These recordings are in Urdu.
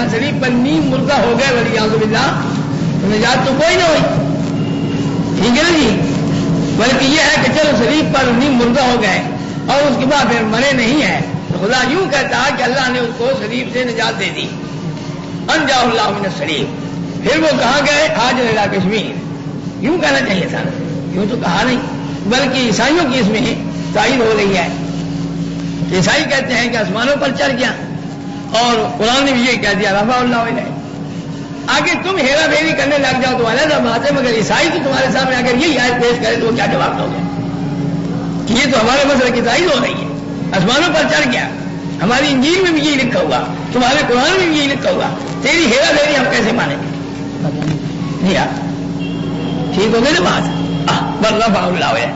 یا شریف پر نیم مردہ ہو گئے ولیعاذ باللہ تو نجات تو کوئی نہ ہوئی، ٹھیک ہے نا جی؟ بلکہ یہ ہے کہ چلو شریف پر نیم مردہ ہو گئے اور اس کے بعد پھر مرے نہیں ہے تو خدا یوں کہتا کہ اللہ نے اس کو شریف سے نجات دے دی، انجا اللہ من الشریف۔ پھر وہ کہاں گئے؟ حاجر الی کشمیر، یوں کہنا چاہیے تھا، یوں تو کہا نہیں، بلکہ عیسائیوں کی اس میں تائید ہو رہی ہے کہ عیسائی کہتے ہیں کہ آسمانوں پر چڑھ گیا اور قرآن نے بھی یہ کہہ دیا رفع اللہ الیہ۔ آگے تم ہیرا پھیری کرنے لگ جاؤ تو علیحدہ بات ہے، مگر عیسائی تو تمہارے سامنے اگر یہی آیت پیش کرے تو وہ کیا جواب دو گے کہ یہ تو ہمارے مسئلے کی تائید ہو رہی ہے، آسمانوں پر چڑھ گیا، ہماری انجیل میں بھی یہی لکھا ہوا، تمہارے قرآن میں بھی یہی لکھا ہوا، تیری ہیرا پھیری ہم کیسے مانیں؟ نہیں یار ٹھیک ہو گئی نا بات؟ رفع اللہ الیہ،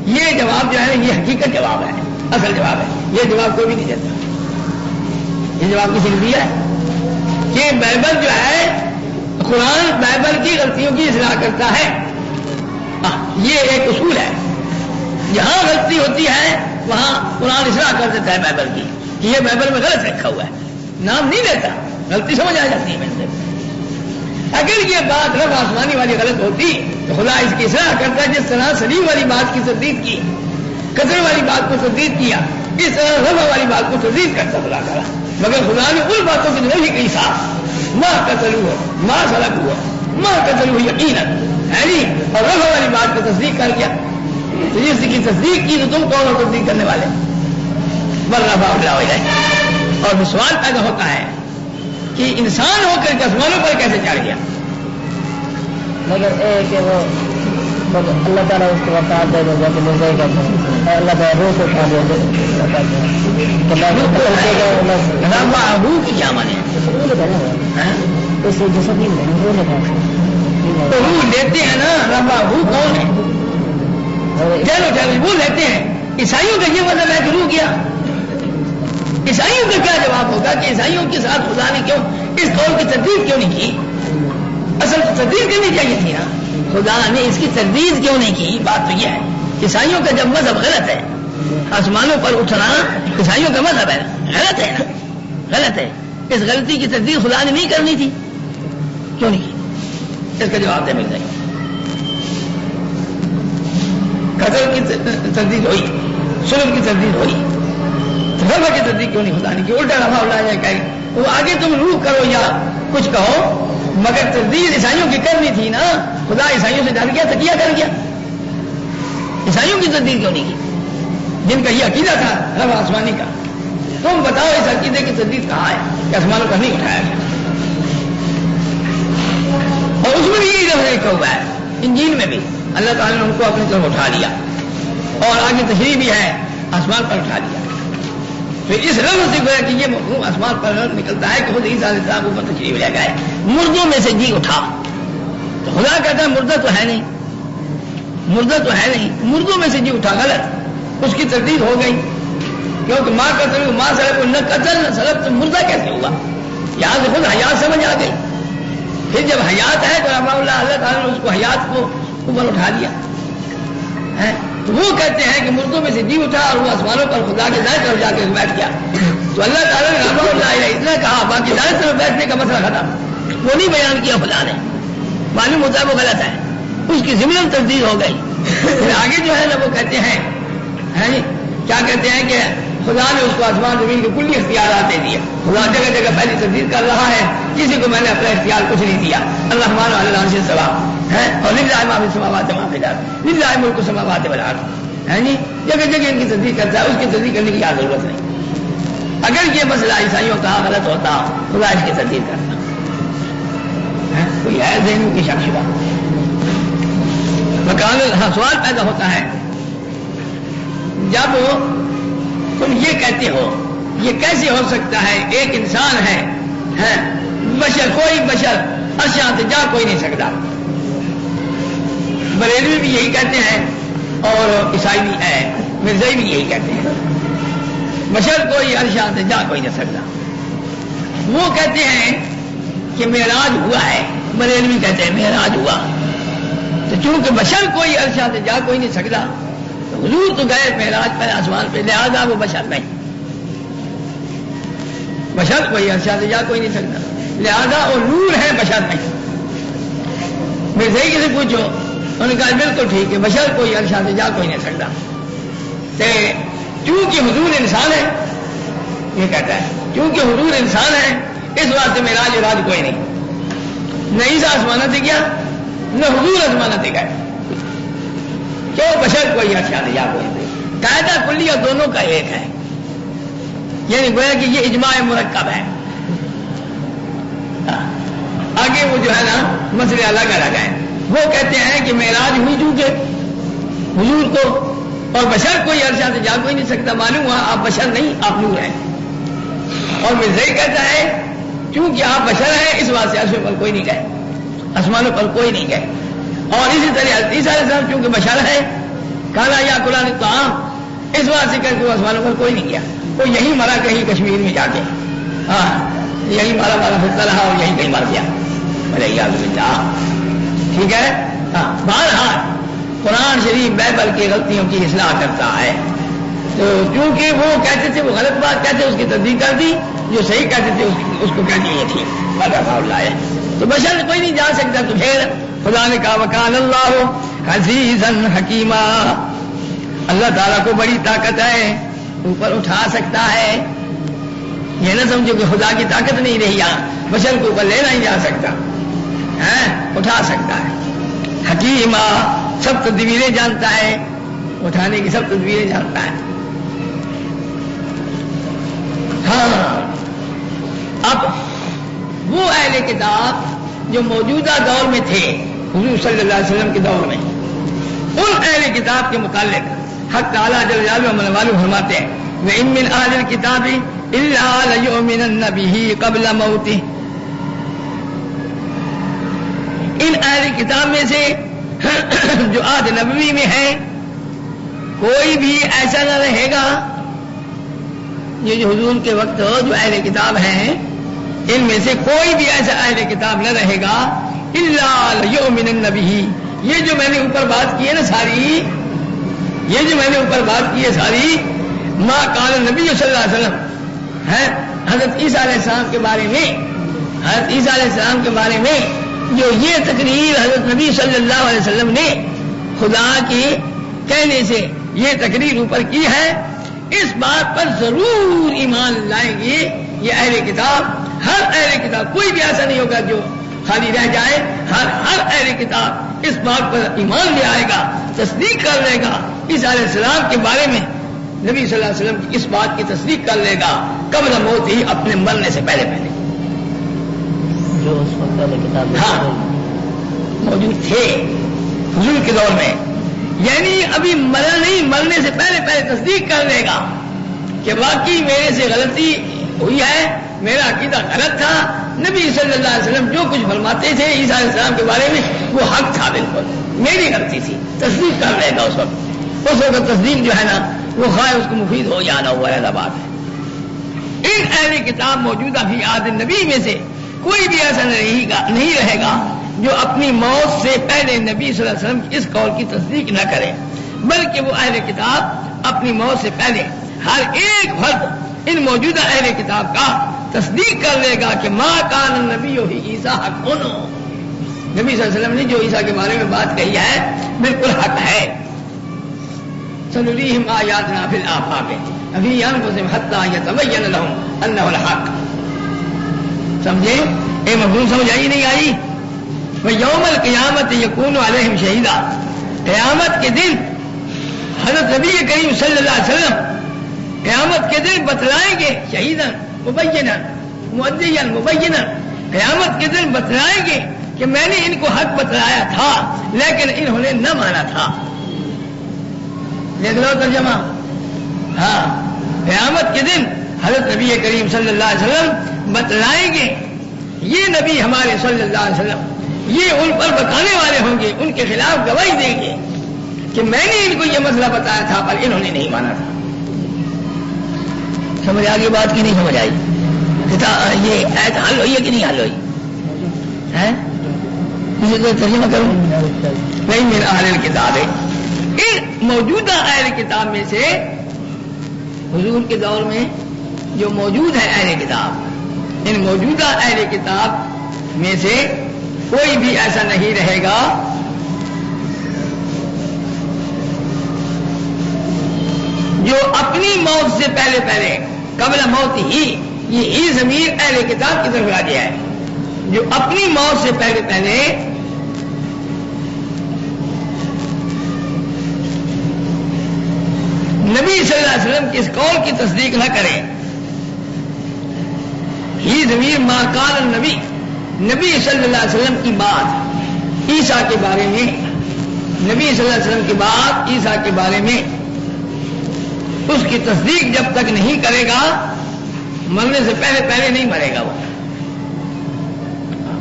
یہ جواب جو ہے نا یہ حقیقت جواب ہے، اصل جواب ہے، یہ جواب کوئی بھی نہیں دیتا۔ یہ جواب کسی نے دیا ہے کہ بائبل جو ہے قرآن بائبل کی غلطیوں کی اصلاح کرتا ہے، یہ ایک اصول ہے، جہاں غلطی ہوتی ہے وہاں قرآن اصلاح کر دیتا ہے بائبل کی کہ یہ بائبل میں غلط رکھا ہوا ہے، نام نہیں لیتا، غلطی سمجھ آ جاتی ہے میں سے۔ اگر یہ بات رب آسمانی والی غلط ہوتی تو خدا اس کی اصلاح کرتا ہے، جس طرح سلیم والی بات کی تردید کی، قدر والی بات کو تردید کیا، اس طرح رفع والی بات کو تردید کرتا خدا کرا، مگر خدا نے ان باتوں کی نہیں کہی صاف، ماں قتلوہ ماں سلک ہوا ماں قتلوہ یقیناً ہے نہیں، اور رفع والی بات کو تصدیق کر گیا، تو جس کی تصدیق کی تو تم کون ہو تصدیق کرنے والے؟ بل رفع اللہ الیہ۔ اور سوال پیدا ہوتا ہے کہ انسان ہو کر کے آسمانوں پر کیسے چڑھ گیا؟ مگر کہ وہ اللہ تعالیٰ اس کو وفات دے دے گا کہ مردے کا اللہ تعالیٰ روح کو اٹھا دے روح کی کیا مانے؟ اس جسم نہیں تو روح لیتے ہیں نا، رفع روح کون ہے؟ چلو چلو وہ لیتے ہیں، عیسائیوں کا یہ مطلب ہے کہ روح کیا؟ عیسائیوں کا کیا جواب ہوگا کہ عیسائیوں کے ساتھ خدا نے کیوں اس قول کی تردید کیوں نہیں کی؟ اصل تو تردید کرنی چاہیے تھی نا، خدا نے اس کی تردید کیوں نہیں کی؟ بات تو یہ ہے عیسائیوں کا جب مذہب غلط ہے، آسمانوں پر اٹھنا عیسائیوں کا مذہب ہے، غلط ہے نا، غلط ہے، اس غلطی کی تردید خدا نے نہیں کرنی تھی، کیوں نہیں کی؟ اس کا جواب دے مل جائے۔ قتل کی تردید ہوئی، صلب کی تردید ہوئی، رفع کی تصدیق کیوں نہیں خدا نے کی؟ الٹا رفع اللہ کہے وہ آگے تم روح کرو یا کچھ کہو، مگر تردید عیسائیوں کی کرنی تھی نا، خدا عیسائیوں سے ڈر گیا، تکیہ کر گیا، عیسائیوں کی تردید کیوں نہیں کی جن کا یہ عقیدہ تھا رفع آسمانی کا؟ تم بتاؤ اس عقیدے کی تردید کہاں ہے کہ آسمانوں پر نہیں اٹھایا گیا؟ اور اس میں بھی یہی لفظ لکھا ہوا ہے، انجیل میں بھی اللہ تعالیٰ نے ان کو اپنی طرف اٹھا لیا، اور آگے تشریح بھی ہے آسمان پر اٹھا لیا۔ تو اس لفظ سے گویا کہ یہ مفہوم آسمان پر نکلتا ہے کہ خود عیسیٰ علیہ السلام اوپر تشریف لے گئے، مردوں میں سے جی اٹھا، تو خدا کہتا ہے مردہ تو ہے نہیں، مردہ تو ہے نہیں، مردوں میں سے جی اٹھا، غلط، اس کی تردید ہو گئی، کیونکہ ماں قتل ماں سلب نہ قتل نہ سلب، تو مردہ کیسے ہوا؟ یہاں سے خود حیات سمجھ آ گئی، پھر جب حیات ہے تو اللہ تعالیٰ نے اس کو حیات کو اوپر اٹھا لیا ہے، تو وہ کہتے ہیں کہ مردوں میں سے جی اٹھا اور وہ آسمانوں پر خدا کے دائیں طرف جا کے بیٹھ گیا، تو اللہ تعالیٰ نے رحمہ اللہ علیہ اتنا کہا، باقی دائیں طرف بیٹھنے کا مسئلہ ختم، وہ نہیں بیان کیا خدا نے، معلوم ہوتا ہے وہ غلط ہے، اس کی ضمن تردید ہو گئی۔ پھر آگے جو ہے نا وہ کہتے ہیں کیا کہتے ہیں کہ خدا نے اس کو آسمان زمین کے کلی اختیارات دے دیے، خدا جگہ جگہ پہلی تردید کر رہا ہے، کسی کو میں نے اپنا اختیار کچھ نہیں دیا، اللہ مان اللہ سے سوا ہے، اور للہ ما فی السماوات و ما فی الارض، للہ ملک السماوات والارض، ہے جی، جگہ جگہ ان کی تصدیق کرتا ہے، اس کی تصدیق کرنے کی کیا ضرورت نہیں۔ اگر یہ مسئلہ عیسائیوں کا غلط ہوتا خدا اس کی تصدیق کرتا، کوئی ہے ذہن کی شک شبہ؟ سوال پیدا ہوتا ہے جب تم یہ کہتے ہو یہ کیسے ہو سکتا ہے، ایک انسان ہے بشر، کوئی بشر عرشاں سے جا کوئی نہیں سکتا، بریلوی بھی یہی کہتے ہیں اور عیسائی بھی ہے، مرزائی بھی یہی کہتے ہیں، بشر کوئی عرشاں سے جا کوئی نہیں سکتا۔ وہ کہتے ہیں کہ معراج ہوا ہے، بریلوی کہتے ہیں معراج ہوا، تو چونکہ بشر کوئی عرشاں سے جا کوئی نہیں سکتا، تو حضور تو گئے معراج پر آسمان پہ، لہذا وہ بشر نہیں، بشر کوئی عرشاں سے جا کوئی نہیں سکتا، لہذا وہ نور ہے، بشر نہیں۔ میرے صحیح کسی پوچھو، انہوں نے کہا بالکل ٹھیک ہے، بشر کوئی عرشہ سے جا کوئی نہیں سکتا، چونکہ حضور انسان ہے، یہ کہتا ہے چونکہ حضور انسان ہے اس واسطے معراج راج کوئی نہیں، نہ عیسیٰ آسمانہ سے گیا نہ حضور آسمانہ سے گئے، کیوں؟ بشر کوئی عرشہ سے جا کوئی نہیں، قاعدہ کلیہ دونوں کا ایک ہے، یعنی گویا کہ یہ اجماع مرکب ہے۔ آگے وہ جو ہے نا مسئلے الگ الگ ہیں، وہ کہتے ہیں کہ معراج ہوئی چونکہ حضور کو، اور بشر کوئی عرشہ سے جا کوئی نہیں سکتا، معلوم ہوا آپ بشر نہیں آپ نور ہیں، اور مرزائی کہتا ہے چونکہ آپ بشر ہیں اس واسطے عرش پر کوئی نہیں گئے، آسمانوں پر کوئی نہیں گئے، اور اسی طرح عیسیٰ علیہ السلام چونکہ بشر ہے کھانا یا قرآن طعام اس واسطے کر کے وہ آسمانوں پر کوئی نہیں گیا، وہ یہی مرا کہیں کشمیر میں جا کے، ہاں یہی مارا پھرتا رہا اور یہی کہیں مر گیا، ٹھیک ہے۔ ہاں بہرحال قرآن شریف بائبل کی غلطیوں کی اصلاح کرتا ہے، تو کیونکہ وہ کہتے تھے وہ غلط بات کہتے اس کی تصدیق کر دی، جو صحیح کہتے تھے اس کو کہہ دی یہ تھی اللہ ہے، تو بشر کوئی نہیں جا سکتا، تو پھر خدا نے کہا وکان اللہ عزیزا حکیما، اللہ تعالیٰ کو بڑی طاقت ہے، اوپر اٹھا سکتا ہے، یہ نہ سمجھو کہ خدا کی طاقت نہیں رہی یہاں، بشر کو اوپر لینا ہی جا سکتا ہے، اٹھا سکتا ہے، حکیمہ سب تدبیریں جانتا ہے، اٹھانے کی سب تدبیریں جانتا ہے۔ ہاں اب وہ اہل کتاب جو موجودہ دور میں تھے حضور صلی اللہ علیہ وسلم کے دور میں، ان اہل کتاب کے متعلق حق تعالیٰ جل جلالہ والے فرماتے ہیں وَإِن مِّنْ أَهْلِ الْكِتَابِ إِلَّا لَيُؤْمِنَنَّ بِهِ قَبْلَ مَوْتِهِ، ان اہل کتاب میں سے جو عہد نبوی میں ہے کوئی بھی ایسا نہ رہے گا، یہ جو حضور کے وقت جو اہل کتاب ہیں ان میں سے کوئی بھی ایسا اہل کتاب نہ رہے گا الا لیؤمنن بہ، یہ جو میں نے اوپر بات کی ہے نا ساری، یہ جو میں نے اوپر بات کی ہے ساری، ما قال نبی صلی اللہ علیہ وسلم ہے حضرت عیسیٰ علیہ السلام کے بارے میں، حضرت عیسیٰ علیہ السلام کے بارے میں جو یہ تقریر حضرت نبی صلی اللہ علیہ وسلم نے خدا کے کہنے سے یہ تقریر اوپر کی ہے، اس بات پر ضرور ایمان لائیں گے یہ اہل کتاب، ہر اہل کتاب، کوئی بھی ایسا نہیں ہوگا جو خالی رہ جائے، ہر اہل کتاب اس بات پر ایمان لے آئے گا، تصدیق کر لے گا، عیسیٰ علیہ السلام کے بارے میں نبی صلی اللہ علیہ وسلم کی اس بات کی تصدیق کر لے گا قبل موت ہی، اپنے مرنے سے پہلے پہلے، جو اس وقت پہلے کتاب ہاں موجود تھے حضور کے دور میں، یعنی ابھی مرا نہیں، مرنے سے پہلے پہلے تصدیق کر لے گا کہ واقعی میرے سے غلطی ہوئی ہے، میرا عقیدہ غلط تھا، نبی صلی اللہ علیہ وسلم جو کچھ فرماتے تھے عیسیٰ علیہ السلام کے بارے میں وہ حق تھا، بالکل میری غلطی تھی، تصدیق کر لے گا اس وقت تصدیق جو ہے نا وہ خواہ اس کو مفید ہو یا نہ ہو، علیحدہ بات ہے۔ ان اہل کتاب موجودہ فی عہد نبی میں سے کوئی بھی ایسا نہیں رہے گا جو اپنی موت سے پہلے نبی صلی اللہ علیہ وسلم کی اس قول کی تصدیق نہ کرے، بلکہ وہ اہل کتاب اپنی موت سے پہلے ہر ایک فرد ان موجودہ اہل کتاب کا تصدیق کر لے گا کہ ما کان النبی عیسیٰ حق، نبی صلی اللہ علیہ وسلم نے جو عیسیٰ کے بارے میں بات کہی ہے بالکل حق ہے، سنریہم آیاتنا فی الآفاق فی انفسہم حتی یتبین لہم انہ الحق، سمجھے؟ اے مفہوم سمجھ آئی نہیں آئی؟ وَيَوْمَ الْقِيَامَةِ يَكُونُ عَلَيْهِمْ شَهِيدًا، قیامت کے دن حضرت نبی کریم صلی اللہ علیہ وسلم قیامت کے دن بتلائیں گے، شہیداً مبیناً مؤدیاً مبیناً، قیامت کے دن بتلائیں گے کہ میں نے ان کو حق بتلایا تھا لیکن انہوں نے نہ مانا تھا، دیکھ لو ترجمہ، ہاں قیامت کے دن حضرت نبی کریم صلی اللہ علیہ وسلم بتلائیں گے، یہ نبی ہمارے صلی اللہ علیہ وسلم یہ ان پر بتانے والے ہوں گے، ان کے خلاف گواہی دیں گے کہ میں نے ان کو یہ مسئلہ بتایا تھا پر انہوں نے نہیں مانا تھا۔ سمجھ آگے بات کی نہیں سمجھ آئی؟ یہ ایت حل ہوئی ہے کہ نہیں حل ہوئی ہے؟ مجھے تو ترجمہ کروں نہیں، میرا اہل کتاب ہے، ان موجودہ اہل کتاب میں سے حضور کے دور میں جو موجود ہے اہل کتاب، ان موجودہ اہل کتاب میں سے کوئی بھی ایسا نہیں رہے گا جو اپنی موت سے پہلے قبل موت ہی، یہ ضمیر اہل کتاب کی طرف راجع ہے، جو اپنی موت سے پہلے نبی صلی اللہ علیہ وسلم کی اس قول کی تصدیق نہ کرے. ہی ضمیر ما قال النبی، نبی صلی اللہ علیہ وسلم کی بات عیسیٰ کے بارے میں، نبی صلی اللہ علیہ وسلم کی بات عیسیٰ کے بارے میں اس کی تصدیق جب تک نہیں کرے گا، مرنے سے پہلے نہیں مرے گا، وہ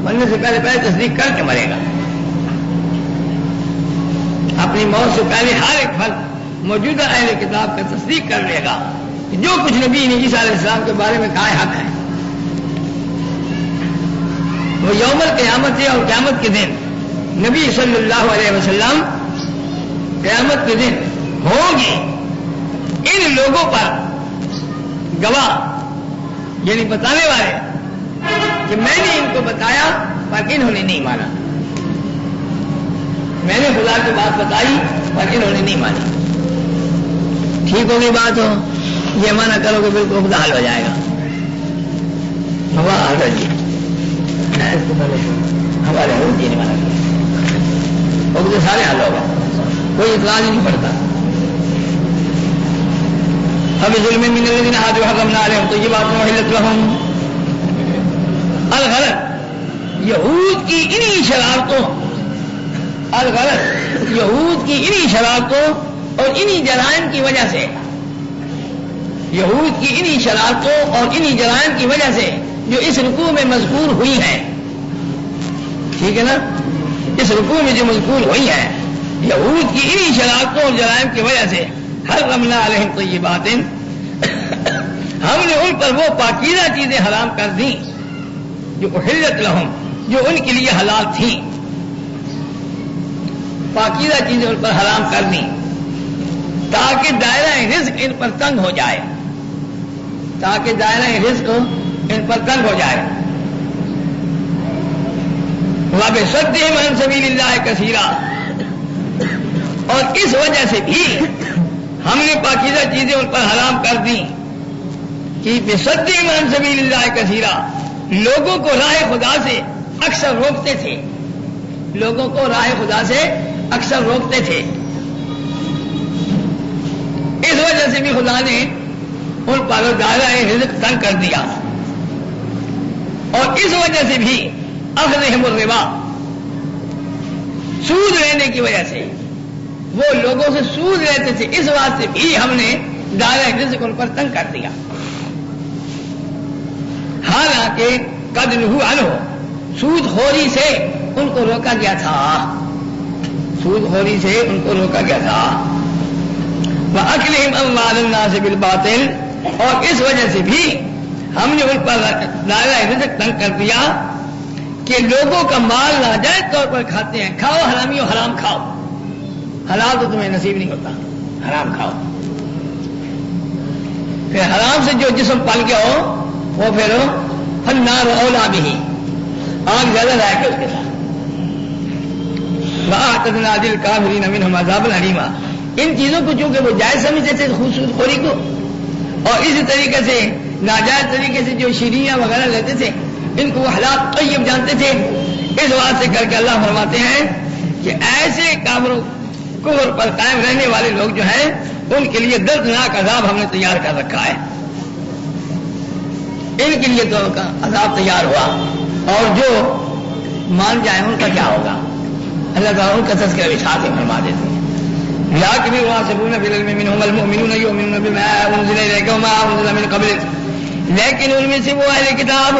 مرنے سے پہلے تصدیق کر کے مرے گا. اپنی موت سے پہلے ہر ایک فرد موجودہ اہل کتاب کا تصدیق کر لے گا کہ جو کچھ نبی نے عیسیٰ علیہ السلام کے بارے میں کہا ہے حق ہے. وہ یوم القیامت ہے، اور قیامت کے دن نبی صلی اللہ علیہ وسلم قیامت کے دن ہوں گے ان لوگوں پر گواہ، یعنی بتانے والے کہ میں نے ان کو بتایا پر انہوں نے نہیں مانا، میں نے خدا کی بات بتائی پر انہوں نے نہیں مانی. ٹھیک ہوگی بات ہو، یہ مانا کرو کہ بالکل خدا حل ہو جائے گا. ہوا جی ہمارے جی نہیں مانا وہ تو سارے حل ہوگا، کوئی اطلاع نہیں پڑتا. اب ظلم من الذين هادوا حرمنا عليهم طيبات وحلت لهم. الغرض یہود کی انہی شرارتوں، الغرض یہود کی انہی شرارتوں اور انہی جرائم کی وجہ سے، یہود کی انہی شرارتوں اور انہی جرائم کی وجہ سے جو اس رکوع میں مذکور ہوئی ہیں، ٹھیک ہے نا، اس رکوع میں جو مذکور ہوئی ہیں، یہود کی انہی شرارتوں اور جرائم کی وجہ سے حرمنا علیہم طیبات، ہم نے ان پر وہ پاکیزہ چیزیں حرام کر دیں جو احلت لہم، جو ان کے لیے حلال تھیں. پاکیزہ چیزیں ان پر حرام کر دیں تاکہ دائرہ رزق ان پر تنگ ہو جائے، تاکہ دائرہ رزق ان پر تنگ ہو جائے. وَبِصَدِّهِمْ عَنْ سَبِيلِ اللَّهِ كَثِيرًا، اور اس وجہ سے بھی ہم نے پاکیزہ چیزیں ان پر حرام کر دیں کہ بِصَدِّهِمْ عَنْ سَبِيلِ اللَّهِ كَثِيرًا، لوگوں کو راہ خدا سے اکثر روکتے تھے، لوگوں کو راہ خدا سے اکثر روکتے تھے. اس وجہ سے بھی خدا نے ان پر دائرہ رزق تنگ کر دیا، اور اس وجہ سے بھی اخذہم الربا، سود لینے کی وجہ سے وہ لوگوں سے سود لیتے تھے، اس واسطے بھی ہم نے دائرہ رزق ان پر تنگ کر دیا. حالانکہ قد نہوا عنہ، سود خوری سے ان کو روکا گیا تھا، سود خوری سے ان کو روکا گیا تھا. وَأَكْلِهِمْ أَمْوَالَ النَّاسِ بِالْبَاطِلِ، اور اس وجہ سے بھی ہم نے ان پر دائرہ رزق تنگ کر دیا کہ لوگوں کا مال ناجائز طور پر کھاتے ہیں. کھاؤ حرامیوں، حرام کھاؤ، حلال تو تمہیں نصیب نہیں ہوتا، حرام کھاؤ. پھر حرام سے جو جسم پل گیا ہو وہ پھر فالنار اولیٰ بہ، آگ زیادہ لائق ہے اس کے ساتھ. وَأَعْتَدْنَا لِلْكَافِرِينَ مِنْهُمْ عَذَابًا أَلِيمًا، ان چیزوں کو چونکہ وہ جائز سمجھتے تھے سود خوری کو، اور اسی طریقے سے ناجائز طریقے سے جو شیریاں وغیرہ لیتے تھے ان کو وہ حلال طیب جانتے تھے. اس واسطے کر کے اللہ فرماتے ہیں کہ ایسے کافروں کفر پر قائم رہنے والے لوگ جو ہیں ان کے لیے دردناک عذاب ہم نے تیار کر رکھا ہے. ان کے لیے تو عذاب تیار ہوا، اور جو مان جائیں ان کا کیا ہوگا، اللہ تعالیٰ ان کا تذکرہ بھی ساتھ ہی فرما دیتے ہیں. لكن الراسخون في العلم منهم المؤمنون يؤمنون بما انزل اليك وما انزل من قبلك، لیکن ان میں سے وہ اہل کتاب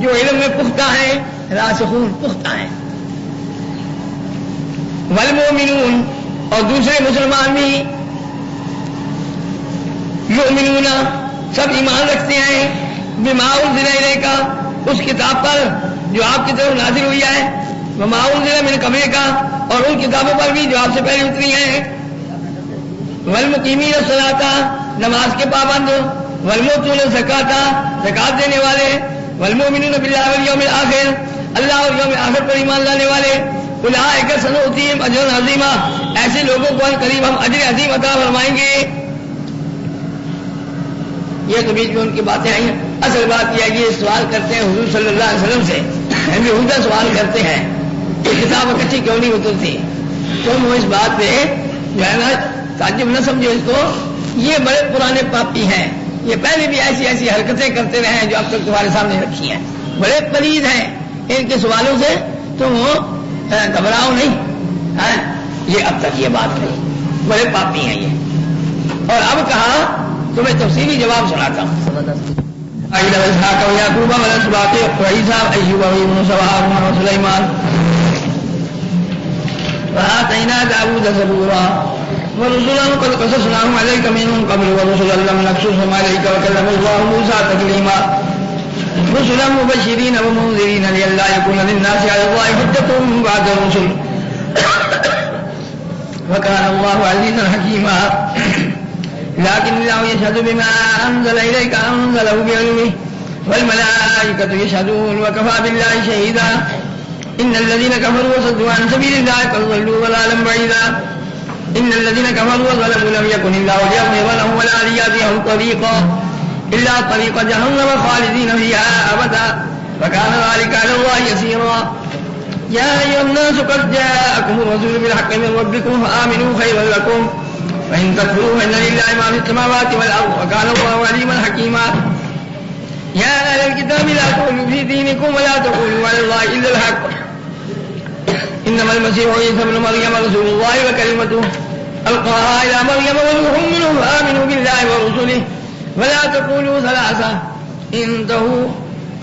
جو علم میں پختہ ہیں، راسخون پختہ ہیں. والمؤمنون، اور دوسرے مسلمان بھی یؤمنون، سب ایمان رکھتے ہیں بما انزل الیک، اس کتاب پر جو آپ کی طرف نازل ہوئی ہے، وما انزل من قبلک، اور ان کتابوں پر بھی جو آپ سے پہلے اتری ہیں. والمقیمین الصلاۃ، نماز کے پابند، والمؤتون الزکاۃ، زکات دینے والے، والمؤمنون باللہ والیوم الآخر، اللہ اور یوم آخر پر ایمان لانے والے، اولئک سنؤتیہم اجرا عظیما، ایسے لوگوں کو قریب ہم اجر عظیم عطا فرمائیں گے۔ یہ تو بیچ میں ان کی باتیں آئی ہیں، اصل بات یہ ہے کہ سوال کرتے ہیں حضور صلی اللہ علیہ وسلم سے، یہودہ سوال کرتے ہیں کہ کتاب اکٹھی کیوں نہیں اترتی، تم وہ اس بات پہ جو ہے نا تعجب نہ سمجھو اس کو، یہ بڑے پرانے پاپی ہیں، یہ پہلے بھی ایسی ایسی حرکتیں کرتے رہے ہیں جو اب تک تمہارے سامنے رکھی ہیں، بڑے پلید ہیں، ان کے سوالوں سے تم گھبراؤ نہیں، یہ اب تک یہ بات نہیں، بڑے پاپی ہیں یہ۔ اور اب کہا تمہیں تفصیلی جواب سناتا ہوں۔ اسحاق و یعقوب والاسباط وعیسیٰ ایوب ویونس وہارون وسلیمان وآتینا داود زبورا ورسلا قد قصصناهم عليك منهم قبل ورسلا لم نقصصهم عليك وكلم الله موسى تكليما رسلا مبشرين ومنذرين لئلا يكون للناس على الله حجة بعد الرسل وكان الله عزيزا حكيما لكن الله يشهد بما أنزل إليك أنزله بعلمه والملائكة يشهدون وكفى بالله شهيدا إن الذين كفروا وصدوا عن سبيل الله قد ضلوا ضلالا بعيدا إن الذين كفروا وظلموا لم يكن الله ليغفر لهم ولا ليهديهم طريقا إلا طريق جهنم خالدين فيها أبدا وكان ذلك على الله يسيرا يا أيها الناس قد جاءكم الرسول بالحق من ربكم فآمنوا خيرا لكم وإن تكفروا فإن لله ما في السماوات والأرض وكان الله عليما حكيما يا أهل الكتاب لا تغلوا في دينكم ولا تقولوا على الله إلا الحق إنما المسيح عيسى ابن مريم رسول الله وكلمته ألقاها إلى مريم وروح منه فآمنوا بالله ورسله ولا تقولوا ثلاثة انتهوا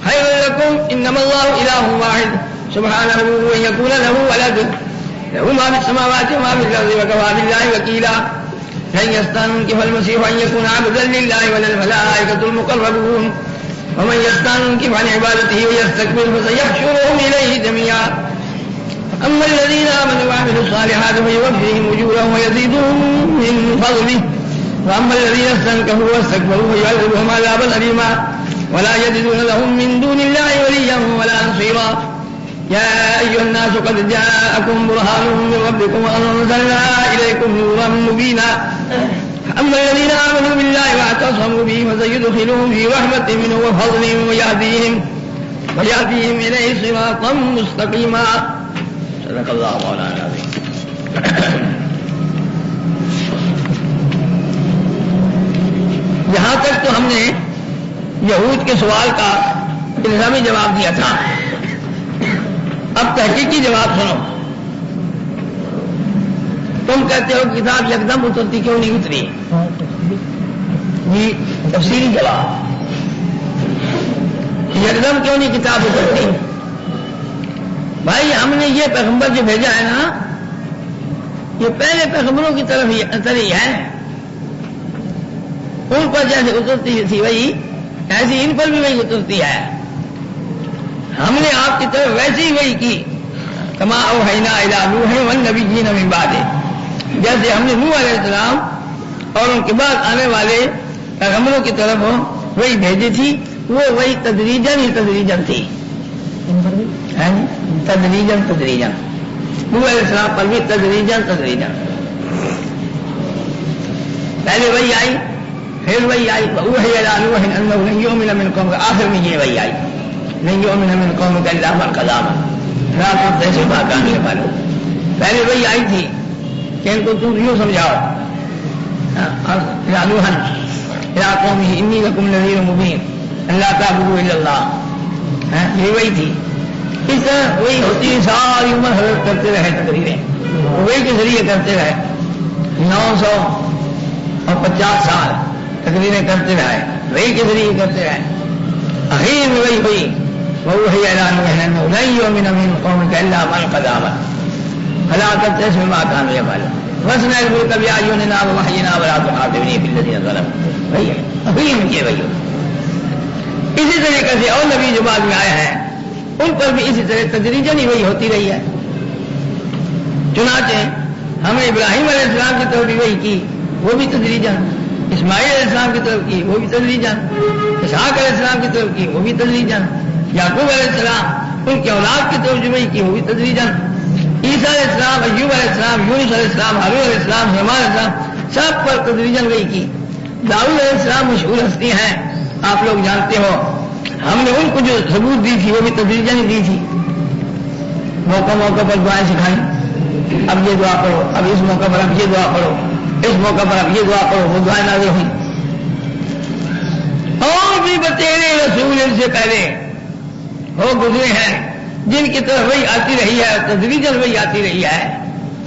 خيرا لكم إنما الله إله واحد سبحانه أن يكون له ولد له ما في السماوات وما في الأرض وكفى بالله وكيلا لن يستنكف المسيح أن يكون عبدا لله ولا الملائكة المقربون ومن يستنكف عن عبادته ويستكبر فسيحشرهم إليه جميعا أما الذين آمنوا وعملوا الصالحات فيوفيهم أجورهم ويزيدهم من فضله وأما الذين استنكفوا واستكبروا فيعذبهم عذابا أليما ولا يجدون لهم من دون الله وليا ولا نصيرا يا أيها الناس قد جاءكم برهان من ربكم وأنزلنا إليكم نورا مبينا أما الذين آمنوا بالله واعتصموا به فسيدخلهم في رحمة منه وفضل ويهديهم إليه صراطا مستقيما صدق اللہ مولانا العظیم۔ یہاں تک تو ہم نے یہود کے سوال کا الزامی جواب دیا تھا، اب تحقیقی جواب سنو۔ تم کہتے ہو کتاب یکدم اترتی کیوں نہیں اتری؟ جی تفصیلی جواب، یکدم کیوں نہیں کتاب اترتی؟ بھائی ہم نے یہ پیغمبر جو بھیجا ہے نا، یہ پہلے پیغمبروں کی طرف اتری ہے، ان پر جیسے اترتی تھی وہی ایسی ان پر بھی وہی اترتی ہے، ہم نے آپ کی طرف ویسے ہی وہی کی، کما اوحینا الی نوح والنبیین من بعد، جیسے ہم نے نوح علیہ السلام اور ان کے بعد آنے والے پیغمبروں کی طرف وہی بھیجی تھی، وہ وہی تدریجن ہی تدریجن تھی، تدریجن تدریجن، نوح علیہ السلام پر بھی تدریجن تدریجن، پہلے وہی آئی پھر وہی آئی، اوحی الی نوح انہ لن یؤمن من قومک، آخر میں یہ وہی آئی لن یؤمن من قومک الا من قد آمن لا تبتئس بما كانوا يفعلون، پہلے وہی آئی تھی کہ ان کو تم یوں سمجھاؤ، الی نوح الی قومہ انی لکم نذیر مبین ان لا تعبدوا الا اللہ، یہ وہی تھی۔ اس طرح وہی ہوتی ساری عمر حضرت کرتے رہے تقریریں، وہی کے ذریعے کرتے رہے 950 سال تقریریں کرتے رہے، وہی کے ذریعے کرتے رہے، اخیر میں وہی ہوئی ووحی الی نوح انہ لن یؤمن من قومک الا من قد آمن فلا تبتئس بما كانوا يفعلون واصنع الفلك بأعيننا ووحينا ولا تخاطبني في الذين ظلموا، وہی ہے اخیر میں یہ وہی ہوئی۔ اسی طریقے سے اور نبی جو بعد میں آیا ہے ان پر بھی اسی طرح تدریجن ہی وہی ہوتی رہی ہے، چنانچہ ہم نے ابراہیم علیہ السلام کی طرف بھی وہی کی، وہ بھی تدریجن، اسماعیل علیہ السلام کی طرف کی وہ بھی تدریجن، اسحاق علیہ السلام کی طرف کی وہ بھی تدریجن، یعقوب علیہ السلام ان کی اولاد کی ترجمے کی ہوئی تدریجاً، عیسیٰ علیہ السلام، ایوب علیہ السلام، یونس علیہ السلام، ہارون علیہ السلام، سلیمان علیہ السلام، سب پر تدریجاً وہی کی۔ داؤد علیہ السلام مشہور ہستی ہیں، آپ لوگ جانتے ہو، ہم نے ان کو جو ثبوت دی تھی وہ بھی تدریجاً ہی دی تھی، موقع موقع پر دعائیں سکھائیں، اب یہ دعا پڑھو، اب اس موقع پر اب یہ دعا پڑھو، اس موقع پر اب یہ دعا پڑھو، وہ دعائیں نازل ہوئی۔ اور بھی بتیرے رسول ان سے پہلے ہو گزرے ہیں جن کی طرف وہی آتی رہی ہے، تدریجاً وہی آتی رہی ہے،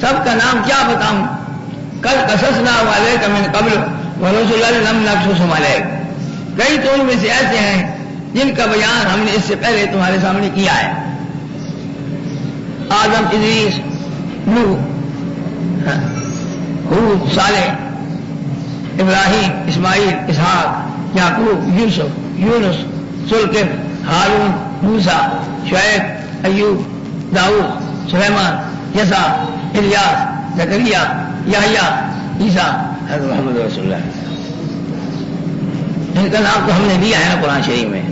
سب کا نام کیا بتاؤں؟ کل قصصنا علیک من قبل ورسلا لم نقصصهم علیک، کئی تو ان میں سے ایسے ہیں جن کا بیان ہم نے اس سے پہلے تمہارے سامنے کیا ہے، آدم، ادریس، نوح، ہود، صالح، ابراہیم، اسماعیل، اسحاق، یعقوب، یوسف، یونس، ذوالکفل، ہارون، موسیٰ، شعیب، ایوب، داؤد، سلیمان، یسع، الیاس، زکریا، یحییٰ، عیسیٰ، حضرت محمد رسول اللہ۔ ان کا نام تو ہم نے دیا ہے قرآن شریف میں،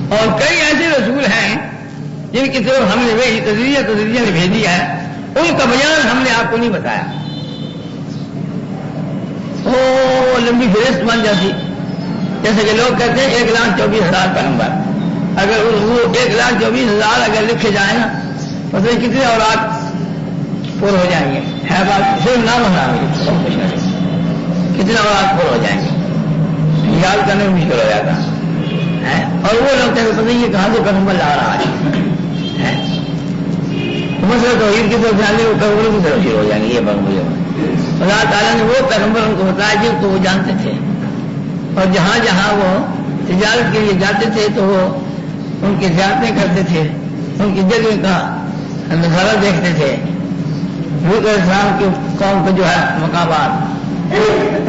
اور کئی ایسے رسول ہیں جن کی طرف ہم نے وہی تدریجاً بھیجی ہے، ان کا بیان ہم نے آپ کو نہیں بتایا۔ وہ لمبی فہرست بن جاتی، جیسے کہ لوگ کہتے ہیں 1,24,000 پیغمبر، اگر وہ 1,24,000 اگر لکھے جائیں نا، مطلب کتنے اولاد پور ہو جائیں گے، ہے بات صرف نام ہونا، کتنے اولاد پور ہو جائیں گے، یاد کرنے میں مشکل ہو جاتا ہے۔ اور وہ لوگ کہتے پتہ یہ کہاں سے پیغمبر لا رہا ہے، مسئلہ توحید کی طرف جانے وہ پیغمبروں کی طرف شروع ہو جائیں گے، یہ پیغمبر اللہ تعالیٰ نے وہ پیغمبر ان کو بتایا جن کو وہ جانتے تھے، اور جہاں جہاں وہ تجارت کے لیے جاتے تھے تو وہ ان کی زیارتیں کرتے تھے، ان کی جگہ کا نظارہ دیکھتے تھے، لوط علیہ السلام کی قوم کے جو ہے مقامات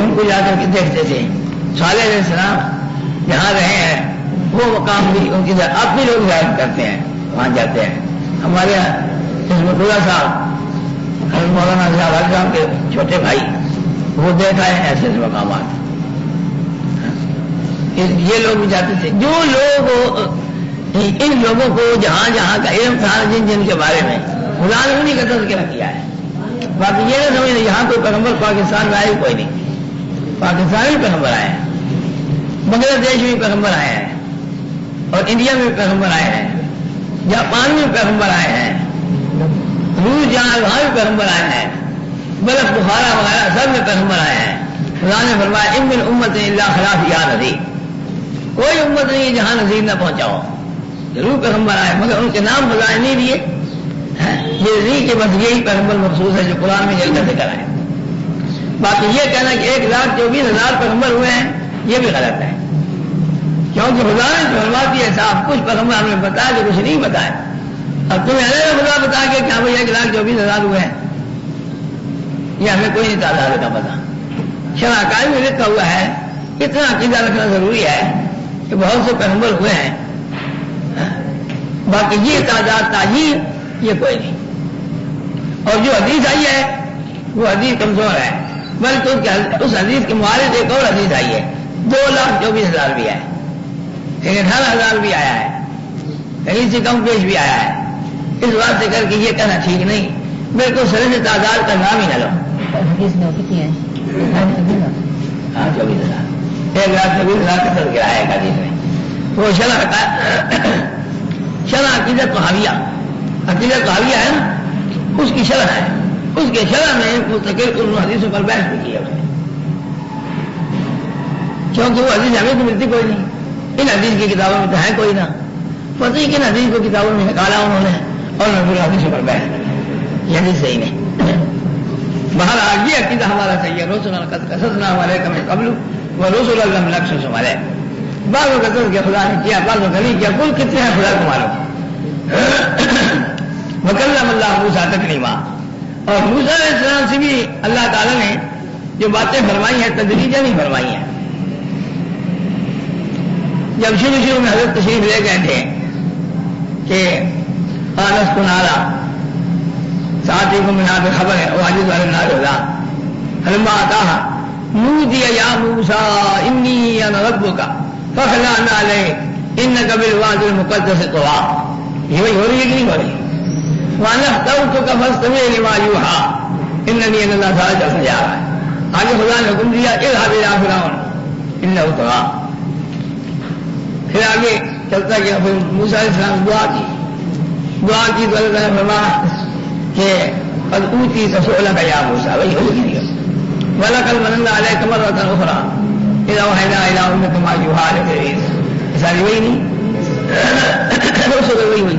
ان کو جا کر کے دیکھتے تھے، صالح علیہ السلام جہاں رہے ہیں وہ مقام بھی ان کی اپنے لوگ زیارت کرتے ہیں، وہاں جاتے ہیں۔ ہمارے یہاں عصمت اللہ صاحب، حضرت مولانا صاحب السلام کے چھوٹے بھائی، وہ دیکھا ہے ایسے ایسے مقامات، یہ لوگ بھی جاتے تھے۔ جو لوگ ان لوگوں کو جہاں جہاں کا علم تھا جن جن کے بارے میں خدا نے انہیں کا تذکرہ کیا ہے، باقی یہ نہ سمجھ یہاں کوئی پیغمبر پاکستان میں آئے کوئی نہیں، پاکستان میں پیغمبر آئے ہیں، بنگلہ دیش میں پیغمبر آئے ہیں، اور انڈیا میں پیغمبر آئے ہیں، جاپان میں پیغمبر آئے ہیں، روس جہاں وہاں بھی پیغمبر آئے ہیں، بلخ، بخارا وغیرہ سب میں پیغمبر آئے ہیں۔ خدا نے فرمایا ان من امت الا خلا فیہا نذیر، کوئی امت نہیں ہے جہاں نذیر نہ پہنچا ہو، ضرور پیغمبر آئے مگر ان کے نام بتائے نہیں دیے، یہ نہیں کہ بس یہی پیغمبر مخصوص ہے جو قرآن میں جل کر ذکر آئے۔ باقی یہ کہنا کہ 1,24,000 پیغمبر ہوئے ہیں یہ بھی غلط ہے، کیونکہ خدا نے جو فرما دیا صاحب کچھ پیغمبر ہمیں بتایا جو کچھ نہیں بتایا، اب تمہیں الگ خدا بتا کے کیا بھائی 1,24,000 ہوئے ہیں، یہ ہمیں کوئی نہیں تعداد کا پتا۔ شرع کاری میں لکھا ہوا ہے، اتنا عقیدہ رکھنا ضروری ہے کہ بہت سے پیغمبر ہوئے ہیں، باقی یہ تعداد تعین یہ کوئی نہیں۔ اور جو حدیث آئی ہے وہ حدیث کمزور ہے، بلکہ اس حدیث کے معارض ایک اور حدیث آئی ہے 2,24,000 بھی ہے، 18,000 بھی آیا ہے، کہیں سے کم پیش بھی آیا ہے، اس بات سے کر کے یہ کہنا ٹھیک نہیں، بالکل سرے سے تعداد کا نام ہی نہ لو۔ حدیث میں کتنی ہے؟ ہاں 24,000، 1,24,000 کا تذکرہ ہے حدیث میں۔ وہ شرح عقیدت طحاویہ، عقیدت طحاویہ ہے نا، اس کی شرح ہے، اس کے شرح میں مستقل ان حدیثوں پر بحث بھی کی ہے اس نے، کیونکہ وہ حدیث ہمیں تو ملتی کوئی نہیں، ان حدیث کی کتابوں میں تو ہے کوئی نہ، پتہ ہی کن حدیث کو کتابوں میں نکالا انہوں نے اور نبی حدیثوں پر بحث کی، یہ حدیث صحیح نہیں۔ بہرحال یہ عقیدہ ہمارا صحیح ہے، رسول قد قصصنا علیک من قبل ورسلا لم نقصصهم علیک، بعضوں کا قصص کیا خدا نے کیا، بعضوں کا نہیں کیا، کل کتنے ہیں خدا کو معلوم۔ وکلم اللہ موسیٰ تکلیما، اور موسیٰ علیہ السلام سے بھی اللہ تعالیٰ نے جو باتیں فرمائی ہیں تدریجاً ہی فرمائی ہیں۔ جب شروع میں حضرت تشریف لے گئے تھے کہ آنس کو نارا ساتھی کو منا پہ خبر ہے وہ عزیز والے نار ہوگا حلما آتا نودی یا موسیٰ انی انا ربک فخلعنا علیک انک بالوادی المقدس طویٰ، یہ وہی ہو رہی ہے کہ نہیں ہو رہی؟ وَأَنَا اخْتَرْتُكَ فَاسْتَمِعْ لِمَا يُوحَىٰ إِنَّنِي أَنَا اللَّهُ تعالیٰ جا رہا ہے۔ آگے خدا نے حکم دیا اذهب إِلَىٰ فِرْعَوْنَ إِنَّهُ طَغَىٰ، پھر آگے چلتا گیا، پھر موسیٰ علیہ السلام دعا کی تو اللہ نے فرمایا کہ قد اوتیت سؤلک یا موسیٰ، وہی ہوگی نہیں ہے۔ وَلَقَدْ مَنَنَّا عَلَيْكَ مَرَّةً أُخْرَىٰ إِذْ أَوْحَيْنَا إِلَىٰ أُمِّكَ مَا يُوحَىٰ إِلَيْكَ، ساری وہی نہیں وہی ہوئی۔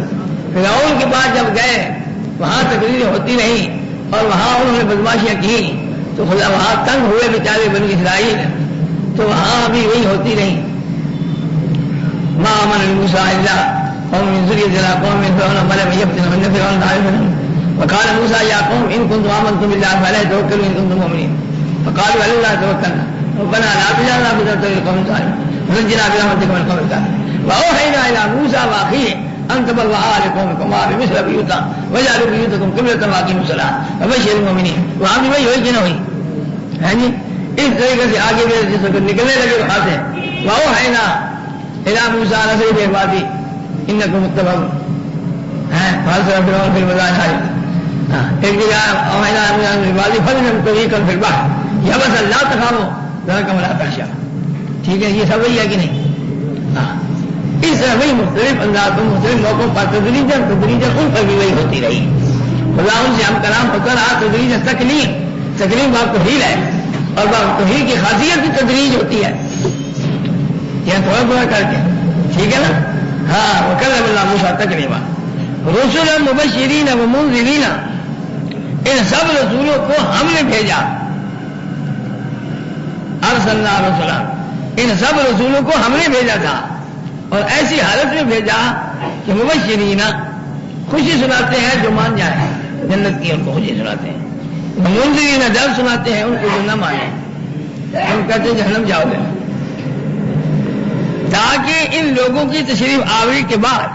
فرعون کے پاس جب گئے وہاں تقریریں ہوتی نہیں اور وہاں انہوں نے بدماشیاں کی تو خدا وہاں تنگ ہوئے بیچارے بنی اسرائیل، تو وہاں بھی وہی ہوتی نہیں۔ ما آمن موسیٰ الا قوم من ذریة قوم من فرعون وملئهم يفتنون ان فرعون طائفة وقال موسى يا قوم ان كنتم آمنتم بالله فعليه توكلوا ان كنتم مؤمنين فقالوا على الله توكلنا ربنا لا تجعلنا فتنة للقوم الظالمين ونجنا برحمتك من القوم الكافرين وأوحينا إلى موسى وأخيه أن تبوأ لقومكما بمثل بيوتا وجعلوا بيوتكم قبلة وأقيموا الصلاة وبشر المؤمنين۔ وہاں بھی وہی ہوئی کہ نہ ہوئی؟ ہے جی، اس طریقے سے آگے بھی جس وقت نکلنے لگے وہاں سے وأوحينا إلى موسى أن أسر بعبادي إنكم متبعون فأرسل فرعون في المدائن حاشرين، ایک جگہ أوحينا إلى موسى أن أسر بعبادي فاضرب طريقا في البحر يبسا لا تخافوا دركا ولا تخشوا۔ ٹھیک ہے، یہ سب وہی ہے کہ نہیں؟ اس طرح وہی مختلف انداز پر مختلف موقعوں پر تدریجاً ان پر بھی وہی ہوتی رہی۔ خدا ان سے ہم کلام ہوتا رہا تدریجاً تکلیم باب توحید ہے اور باب توحید کی خاصیت بھی تدریج ہوتی ہے، یہ تھوڑا تھوڑا کر کے، ٹھیک ہے نا؟ ہاں، وکلم اللہ موسیٰ تکلیما رسلا مبشرین ومنذرین، ان سب رسولوں کو ہم نے بھیجا، ارسلنا رسلا، ان سب رسولوں کو ہم نے بھیجا تھا اور ایسی حالت میں بھیجا کہ مبشرین خوشی سناتے ہیں جو مان جائیں جنت کی، ان کو خوشی سناتے ہیں، منذرین ڈر سناتے ہیں ان کو جو نہ مانے، ہم کہتے ہیں جہنم جاؤ گے، تاکہ ان لوگوں کی تشریف آوری کے بعد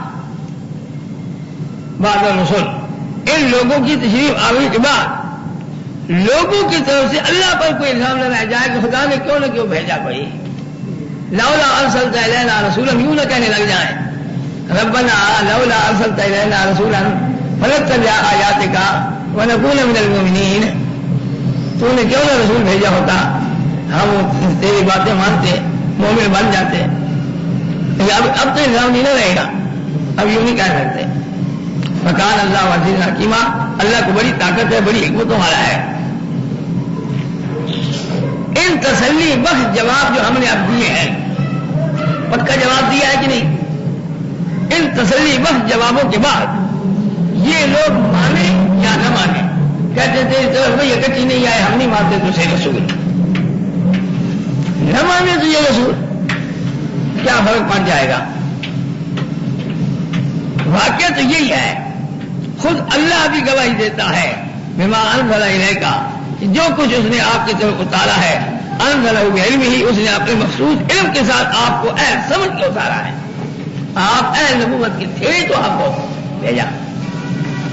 الرسول، ان لوگوں کی تشریف آوری کے بعد لوگوں کی طرف سے اللہ پر کوئی الزام نہ رہ جائے کہ خدا نے کیوں نہ کیوں بھیجا کوئی، لولا ارسلت الینا رسولا، یوں نہ کہنے لگ جائیں ربنا لولا ارسلت الینا رسولا فنتبع آیاتک ونکون من المؤمنین، تو نے کیوں نہ رسول بھیجا ہوتا ہم تیری باتیں مانتے مومن بن جاتے۔ اب تو الزام نہیں نہ رہے گا، اب یوں نہیں کہہ سکتے۔ فکان اللہ عزیز حکیمہ، اللہ کو بڑی طاقت ہے، بڑی حکمتوں والا ہے۔ ان تسلی بخش جواب جو ہم نے اب دیے ہیں، پکا جواب دیا ہے کہ نہیں؟ ان تسلی بخش جوابوں کے بعد یہ لوگ مانے یا نہ مانے، کہتے تھے بھائی اکٹھی نہیں آئے ہم نہیں مانتے تو صحیح رسول، نہ مانے تو یہ رسول کیا فرق پڑ جائے گا؟ واقعہ تو یہی ہے، خود اللہ بھی گواہی دیتا ہے بما انزل الیک، جو کچھ اس نے آپ کی طرف اتارا ہے، انزلہ بعلمہ، اس نے اپنے مخصوص علم کے ساتھ آپ کو اہل سمجھ کے اتارا ہے، آپ اہل نبوت کے تھے تو آپ کو بھیجا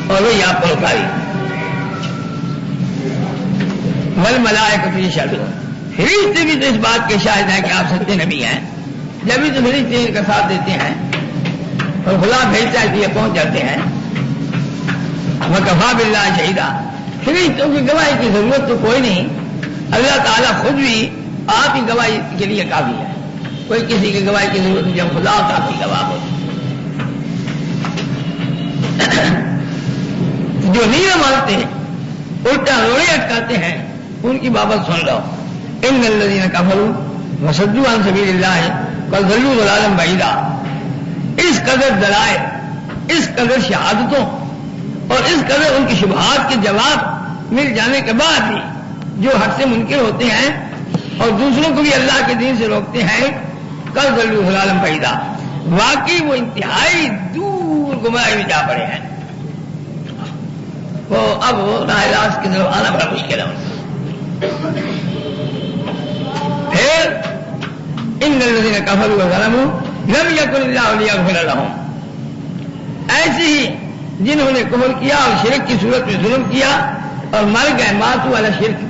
اور وہی آپ کو اتاری۔ والملائکۃ یشہدون، فرشتے بھی تو اس بات کے شاہد ہیں کہ آپ سچے نبی ہیں، جبھی تو فرشتے ان کا ساتھ دیتے ہیں اور خدا بھیجتا ہے کہ یہ پہنچ جاتے ہیں۔ وکفیٰ باللہ شہیدا، فرشتوں کی گواہی کی ضرورت تو کوئی نہیں، اللہ تعالیٰ خود بھی آپ کی گواہی کے لیے کافی ہے، کوئی کسی کی گواہی کی ضرورت نہیں، جب خدا آپ کی گواہ ہو۔ جو نہیں مانتے الٹا روڑے اٹکاتے ہیں ان کی بابت سن لو، ان الذین کفروا وصدوا عن سبیل اللہ قد ضلوا ضلالا بعیدا، اس قدر دلائل، اس قدر شہادتوں اور اس قدر ان کی شبہات کے جواب مل جانے کے بعد بھی جو حق سے منکر ہوتے ہیں اور دوسروں کو بھی اللہ کے دین سے روکتے ہیں، قد ضلوا ضلالا بعیدا، واقعی وہ انتہائی دور گمراہی میں جا پڑے ہیں، وہ اب راہ راست کی طرف آنا بڑا مشکل ہے۔ پھر ان الذین کفروا وظلموا لم یکن اللہ لیغفر لهم، ایسے ہی جنہوں نے کفر کیا اور شرک کی صورت میں ظلم کیا اور مر گئے، ماتوا علی شرک،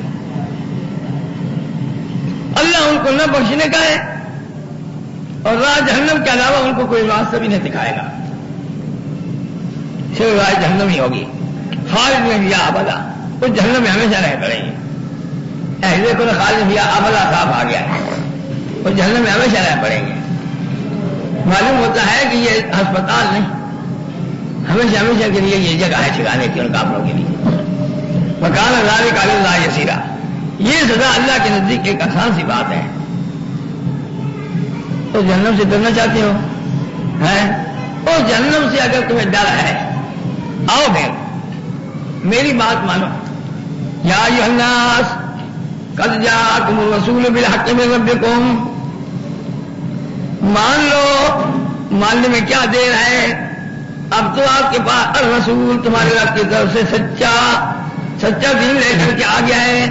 اللہ ان کو نہ بخشنے کا ہے اور راہ جہنم کے علاوہ ان کو کوئی راستہ بھی نہیں دکھائے گا، صرف راہ جہنم ہی ہوگی. خالد میں یا ابدا، اس جہنم میں ہمیشہ رہ پڑیں گے. ایسے کو خالد یا ابدا صاحب آ گیا ہے، اس جہنم میں ہمیشہ رہ پڑیں گے. معلوم ہوتا ہے کہ یہ ہسپتال نہیں، ہمیشہ ہمیشہ کے لیے یہ جگہ ہے ٹھکانے کی ان کافروں کے لیے. مکان ذالک علی اللہ یسیرا، یہ سزا اللہ کے نزدیک ایک آسان سی بات ہے. تو جہنم سے ڈرنا چاہتے ہو اور جہنم سے اگر تمہیں ڈر ہے، آؤ پھر میری بات مانو. یا ایھا الناس قد جاءکم الرسول بالحق من ربکم، مان لو، ماننے میں کیا دیر ہے، اب تو آپ کے پاس الرسول تمہارے رب کی طرف سے سچا دین لے کر کے آ گیا ہے.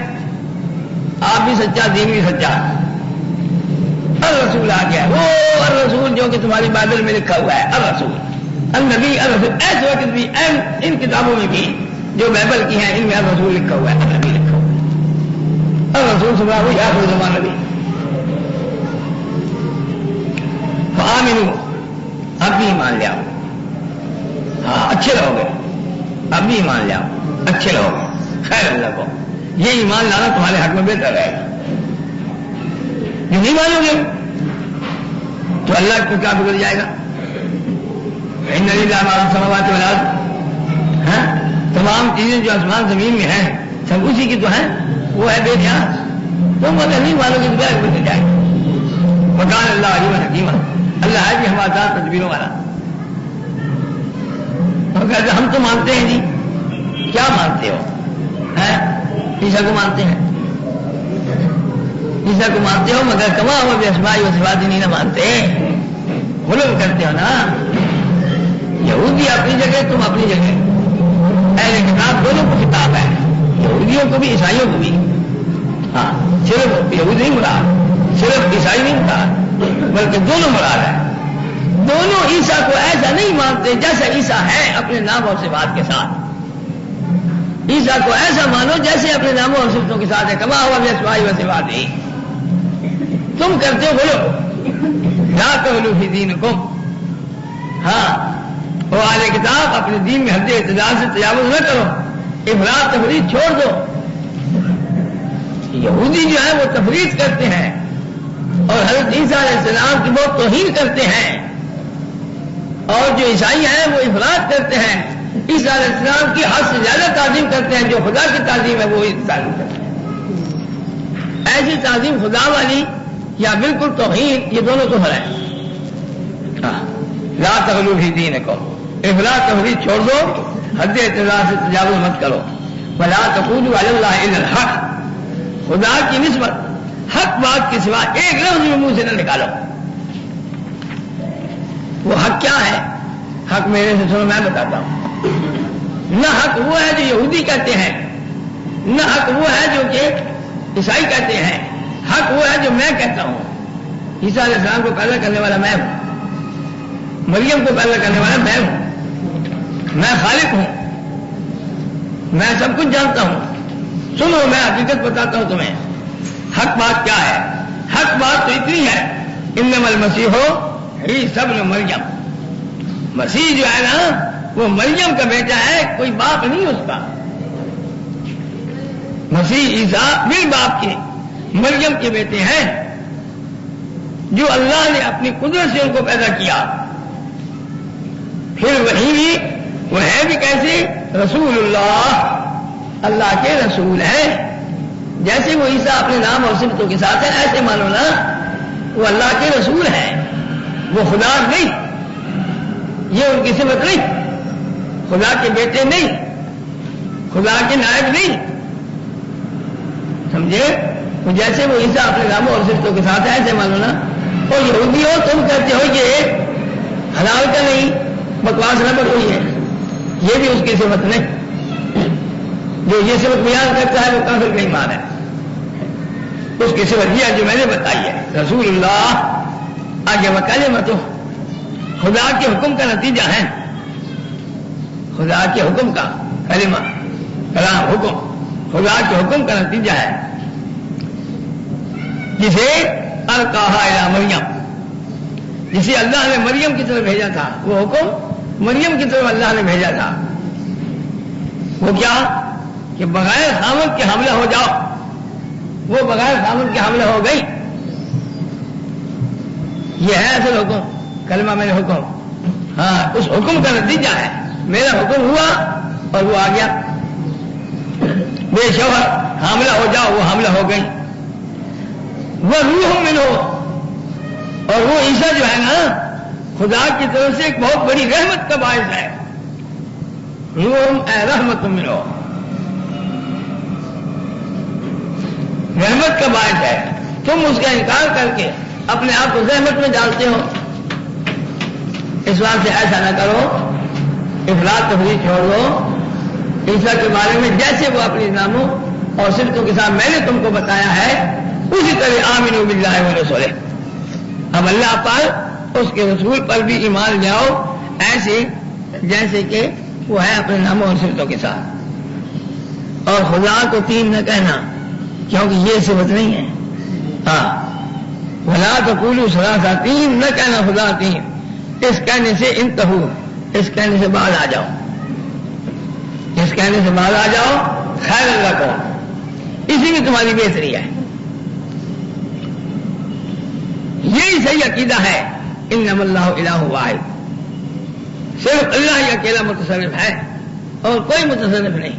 آپ بھی سچا، دین بھی سچا. الرسول آ گیا، وہ الرسول جو کہ تمہاری بائبل میں لکھا ہوا ہے. الرسول النبی الرسول، ایسے وقت بھی ان کتابوں میں بھی جو بائبل کی ہیں ان میں الرسول لکھا ہوا ہے، النبی لکھا ہوا ہے. الرسول صلی اللہ علیہ وسلم نبی. فآمنوا، اب بھی ایمان لے آؤ. ہاں اچھے رہو گے، اب بھی ایمان لے آؤ، اچھے رہو گے. خیر اللہ کو یہ ایمان لانا تمہارے حق میں بہتر رہے گا. یہ نہیں مانو گے تو اللہ کو کیا بگڑ جائے گا. ان للہ ما فی السماوات والارض، تمام چیزیں جو آسمان زمین میں ہیں سب اسی کی تو ہیں، وہ ہے بے نیاز. تم اگر نہیں مانو گے تو کیا بگڑ جائے گا. وکان اللہ علیم حکیما، اللہ ہے بھی ہمارا تدبیروں والا. کہتے ہم تو مانتے ہیں جی. کیا مانتے ہو؟ عیسیٰ کو مانتے ہیں، عیسیٰ کو مانتے ہو، مگر کما ہوا بھی اسماء و صفات نہیں نہ مانتے، غلو کرتے ہو نا. یہودی اپنی جگہ، تم اپنی جگہ. اہل کتاب دونوں کو کتاب ہے، یہودیوں کو بھی عیسائیوں کو بھی. ہاں صرف یہود نہیں مراد، صرف عیسائی نہیں مراد، بلکہ دونوں مراد ہے. دونوں عیسیٰ کو ایسا نہیں مانتے جیسا عیسیٰ ہے اپنے نام اور صفات کے ساتھ. عیسیٰ کو ایسا مانو جیسے اپنے ناموں اور صفتوں کے ساتھ ہے. کما ہوا بھی اسماء و صفات ہی. تم کرتے ہو بولو لا تغلوا فی دینکم. ہاں وہ اہل کتاب اپنے دین میں حد اعتدال سے تجاوز نہ کرو، افراط تفریط چھوڑ دو. یہودی جو ہے وہ تفریط کرتے ہیں اور حضرت عیسیٰ علیہ السلام کی بہت توہین کرتے ہیں، اور جو عیسائی ہیں وہ افراط کرتے ہیں. عیسیٰ علیہ السلام کی حد سے زیادہ تعظیم کرتے ہیں. جو خدا کی تعظیم ہے وہ تعظیم کرتے ہیں. ایسی تعظیم خدا والی یا بالکل توہین، یہ دونوں تو ہے. لا تغلوا فی دینکم، افراط تفریط چھوڑ دو، حد اعتدال سے تجاوز مت کرو. ولا تقولوا علی اللہ الا الحق، خدا کی نسبت حق بات کے سوا ایک لفظ بھی منہ سے نہ نکالو. وہ حق کیا ہے؟ حق میرے سے سنو، میں بتاتا ہوں. نہ حق وہ ہے جو یہودی کہتے ہیں، نہ حق وہ ہے جو کہ عیسائی کہتے ہیں. حق وہ ہے جو میں کہتا ہوں. عیسیٰ علیہ السلام کو پیدا کرنے والا میں ہوں، مریم کو پیدا کرنے والا میں ہوں، میں خالق ہوں، میں سب کچھ جانتا ہوں. سنو میں حقیقت بتاتا ہوں تمہیں. حق بات کیا ہے؟ حق بات تو اتنی ہے، انما المسیح عیسی ابن مریم. مسیح جو ہے نا وہ مریم کا بیٹا ہے، کوئی باپ نہیں اس کا. مسیح عیسیٰ بھی باپ کے مریم کے بیٹے ہیں، جو اللہ نے اپنی قدرت سے ان کو پیدا کیا. پھر وہی بھی وہ ہے بھی کیسے؟ رسول اللہ، اللہ کے رسول ہیں. جیسے وہ عیسیٰ اپنے نام اور صفتوں کے ساتھ ہے، ایسے مانو نا وہ اللہ کے رسول ہیں. وہ خدا نہیں، یہ ان کی صفت نہیں. خدا کے بیٹے نہیں، خدا کے نائب نہیں. سمجھے؟ جیسے وہ عیسیٰ اپنے ناموں اور صفتوں کے ساتھ ہے، ایسے مانو نا. اور یہودی ہو تم کہتے ہو یہ حلال کا نہیں، بکواس نہ بکوئی ہے، یہ بھی اس کی صفت نہیں. جو یہ صفت بیان کرتا ہے وہ کافر کا ایمان ہے. اس کی صفت یہ ہے جو میں نے بتائی ہے، رسول اللہ. آگے وکلمتہ، خدا کے حکم کا نتیجہ ہے. خدا کے حکم کا کلمہ، کلام، حکم خدا کے حکم کا نتیجہ ہے، جسے القاہا الی مریم، جسے اللہ نے مریم کی طرف بھیجا تھا، وہ حکم مریم کی طرف اللہ نے بھیجا تھا، وہ کیا کہ بغیر خامد کے حاملہ ہو جاؤ، وہ بغیر خامد کے حاملہ ہو گئی. یہ ہے اصل حکم، کلمہ میں نے حکم، ہاں اس حکم کا نتیجہ ہے. میرا حکم ہوا اور وہ آ گیا. بے شوہر حاملہ ہو جاؤ، وہ حاملہ ہو گئی. وہ روح منہ، اور وہ عیسیٰ جو ہے نا خدا کی طرف سے ایک بہت بڑی رحمت کا باعث ہے. روح اے رحمت منہ، رحمت کا باعث ہے. تم اس کا انکار کر کے اپنے آپ کو زحمت میں ڈالتے ہو. اس بات سے ایسا نہ کرو، افراط تفریط چھوڑ دو. عیسیٰ کے بارے میں جیسے وہ اپنے ناموں اور صفتوں کے ساتھ میں نے تم کو بتایا ہے، اسی طرح آمنوا باللہ ورسولہ، اب اللہ پر اس کے رسول پر بھی ایمان لے آؤ، ایسے جیسے کہ وہ ہے اپنے ناموں اور صفتوں کے ساتھ. اور خدا کو تین نہ کہنا، کیونکہ یہ صفت نہیں ہے. ہاں ولا تقولوا ثلاثہ، تین نہ کہنا خدا تین. اس کہنے سے انتہو، اس کہنے سے باز آ جاؤ، اس کہنے سے باز آ جاؤ. خیر اللہ کو، اسی میں تمہاری بہتری ہے. یہی صحیح عقیدہ ہے. انما اللہ الہ واحد، صرف اللہ ہی اکیلا متصرف ہے اور کوئی متصرف نہیں.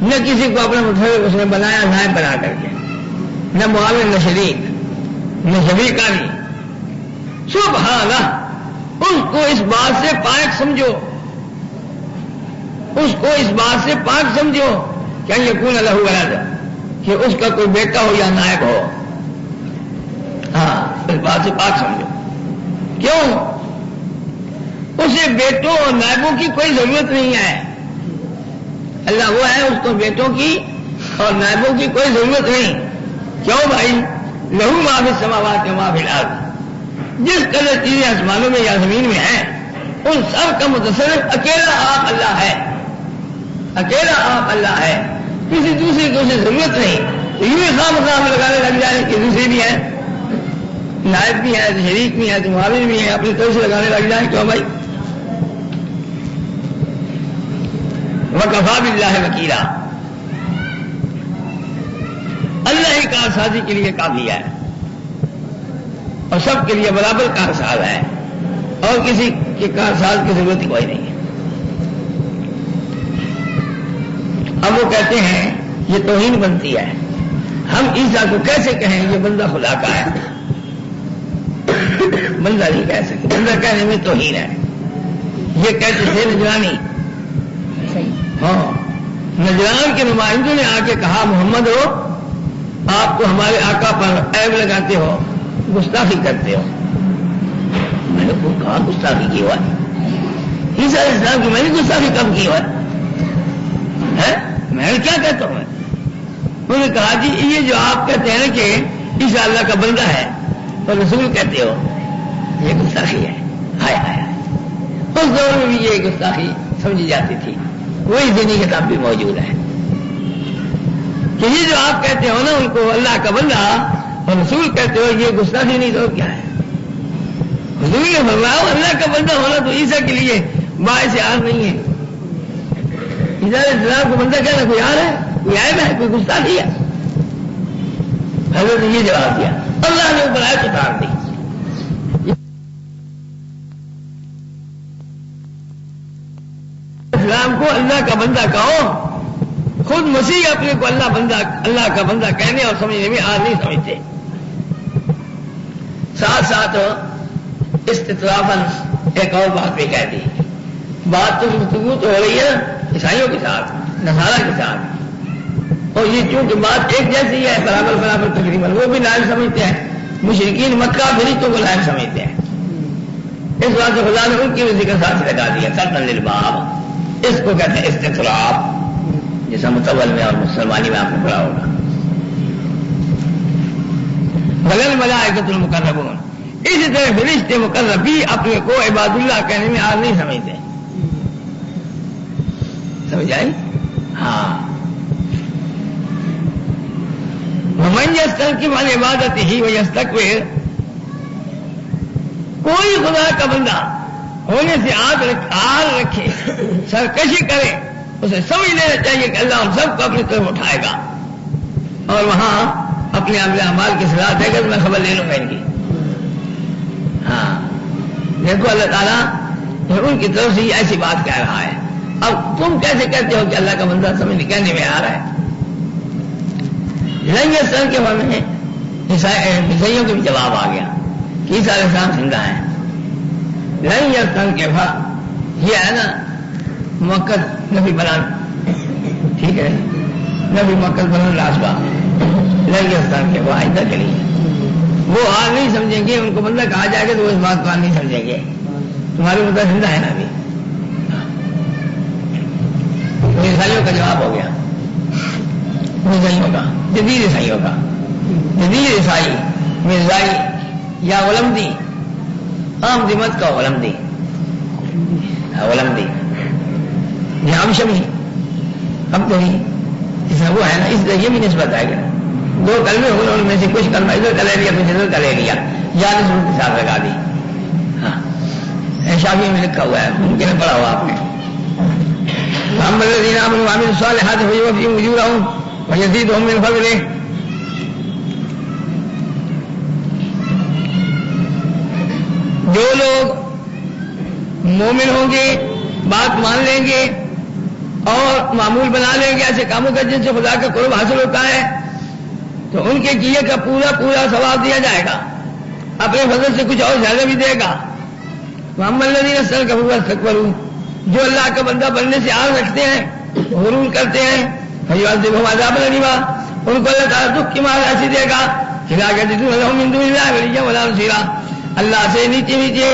نہ کسی کو اپنا متصرف اس نے بنایا نائب بنا کر کے، نہ معاون، نہ شریک، نہ شریکانی. سبحانہ، اس کو اس بات سے پاک سمجھو، اس کو اس بات سے پاک سمجھو کہ یکون لہ ولد، کہ اس کا کوئی بیٹا ہو یا نائب ہو. ہاں اس بات سے پاک سمجھو. کیوں؟ اسے بیٹوں اور نائبوں کی کوئی ضرورت نہیں ہے. اللہ وہ ہے، اس کو بیٹوں کی اور نائبوں کی کوئی ضرورت نہیں. کیوں بھائی؟ لہو ما فی السماوات و ما فی الارض، جس قدر چیزیں آسمانوں میں یا زمین میں ہیں ان سب کا متصرف اکیلا آپ اللہ ہے. اکیلا آپ اللہ ہے، کسی دوسری کو اسے ضرورت نہیں. یوں ہی خام لگانے لگ جائیں کہ دوسرے بھی ہیں، نائب بھی ہے، شریک بھی ہے، معاون بھی ہے، اپنی طرف سے لگانے لگ جائیں. کیوں بھائی؟ وکفی باللہ وکیلا، اللہ ہی کارسازی کے لیے کافی ہے اور سب کے لیے برابر کارساز ہے، اور کسی کے کارساز کی ضرورت کوئی نہیں ہے. اب وہ کہتے ہیں یہ توہین بنتی ہے، ہم عیسیٰ کو کیسے کہیں یہ بندہ خدا کا ہے؟ بندہ نہیں کہہ سکتے، بندہ کہنے میں توہین ہے. یہ کہتے تھے نجرانی. ہاں نجران کے نمائندوں نے آ کے کہا محمد ہو، آپ کو ہمارے آقا پر عیب لگاتے ہو، گستاخی کرتے ہو. میں نے کہا گستاخی کی ہوا ہے؟ عیسیٰ علیہ السلام کی میں نے گستاخی کب کی ہوا ہے؟ میں کیا کہتا ہوں؟ انہوں نے کہا جی یہ جو آپ کہتے ہیں کہ عیسیٰ اللہ کا بندہ ہے اور رسول کہتے ہو، یہ گستاخی ہے. آیا اس دور میں بھی یہ گستاخی سمجھی جاتی تھی. وہی دینی کتاب بھی موجود ہے کہ یہ جو آپ کہتے ہو نا ان کو اللہ کا بندہ اور رسول کہتے ہو، یہ گستاخی نہیں تو کیا ہے؟ حضور نے فرمایا اللہ کا بندہ ہونا تو عیسیٰ کے لیے باعث عار نہیں ہے. عیسیٰ علیہ السلام کو بندہ کہنا کوئی عار ہے، کوئی عیب ہے، کوئی گستاخی ہے؟ حضرت نے یہ جواب دیا، اللہ نے اوپر آیت اتار دی. اسلام کو اللہ کا بندہ کہو، خود مسیح اپنے کو اللہ کا بندہ کہنے اور سمجھنے میں آج نہیں سمجھتے. ساتھ ساتھ استطرافاً ایک اور بات بھی کہہ دی. بات تو گفتگو تو ہو رہی ہے عیسائیوں کے ساتھ، نصارہ کے ساتھ، اور یہ چونکہ بات ایک جیسی ہے برابر تقریباً، وہ بھی لائق سمجھتے ہیں. مشرکین مکہ فرشتوں کو لائق سمجھتے ہیں. اس بات سے خدا نے ان کی بھی ذکر ساتھ لگا دیا. سلطن للباب، اس کو کہتے ہیں استطراف، جیسا متول میں اور مسلمانی میں آپ نے پڑھا ہوگا. ولل ملائکۃ المقربون، اسی طرح فرشتے مقرب بھی اپنے کو عباد اللہ کہنے میں آج نہیں سمجھتے. سمجھ آئی؟ ہاں. ومن یستنکف عن عبادتہ ویستکبر، کوئی خدا کا بندہ ہونے سے آگ رکھے سرکشی کرے اسے سمجھ لینا چاہیے کہ اللہ ہم سب کو اپنی طرف اٹھائے گا اور وہاں اپنے عمل اعمال کی صلاح دے گا تو میں خبر لے لوں گا ان کی. ہاں دیکھو اللہ تعالیٰ ان کی طرف سے ایسی بات کہہ رہا ہے. اب تم کیسے کہتے ہو کہ اللہ کا بندہ سمجھ کہنے میں آ رہا ہے؟ سر کے بارے میں عیسائیوں کے بھی جواب آ گیا کہ عیسیٰ علیہ السلام زندہ ہیں. سن کے بعد یہ ہے نا موقت نبی بنان ٹھیک ہے نبی موقت بنان راسبا سن کے بعد آئندہ کے لیے وہ آج نہیں سمجھیں گے. ان کو بندہ کہا جائے گا تو وہ اس بات کو آج نہیں سمجھیں گے. تمہاری مدد زندہ ہے نا ابھی. عیسائیوں کا جواب ہو گیا. عیسائیوں کا جدید عیسائی مرزائی یا غلمدی عام دمت کا غلمدی یا امشمی اب تو وہ ہے نا اس ذریعے بھی نسبت آئے گا. دو کلمے ہوئے ان میں سے کچھ کلمہ ادھر کا لے لیا کچھ ادھر کا لے لیا یا نسبت کے ساتھ لگا دی. ہاں شافعی میں لکھا ہوا ہے ممکن ہے پڑھا ہوا آپ نے. فأما الذين آمنوا وعملوا الصالحات فيوفيهم أجورهم ويزيدهم من فضله. جو لوگ مومن ہوں گے بات مان لیں گے اور معمول بنا لیں گے ایسے کاموں کا جن سے خدا کا قرب حاصل ہوتا ہے تو ان کے کیے کا پورا ثواب دیا جائے گا. اپنے فضل سے کچھ اور زیادہ بھی دے گا. وأما الذين استكبروا واستكبروا جو اللہ کا بندہ بننے سے آگ رکھتے ہیں غرور کرتے ہیں فيعذبهم عذابا أليما ان کو اللہ تعالیٰ دکھ کی مار ایسی دے گا کہ لا يجدون لهم من دون الله وليا ولا نصيرا. اللہ سے نیچے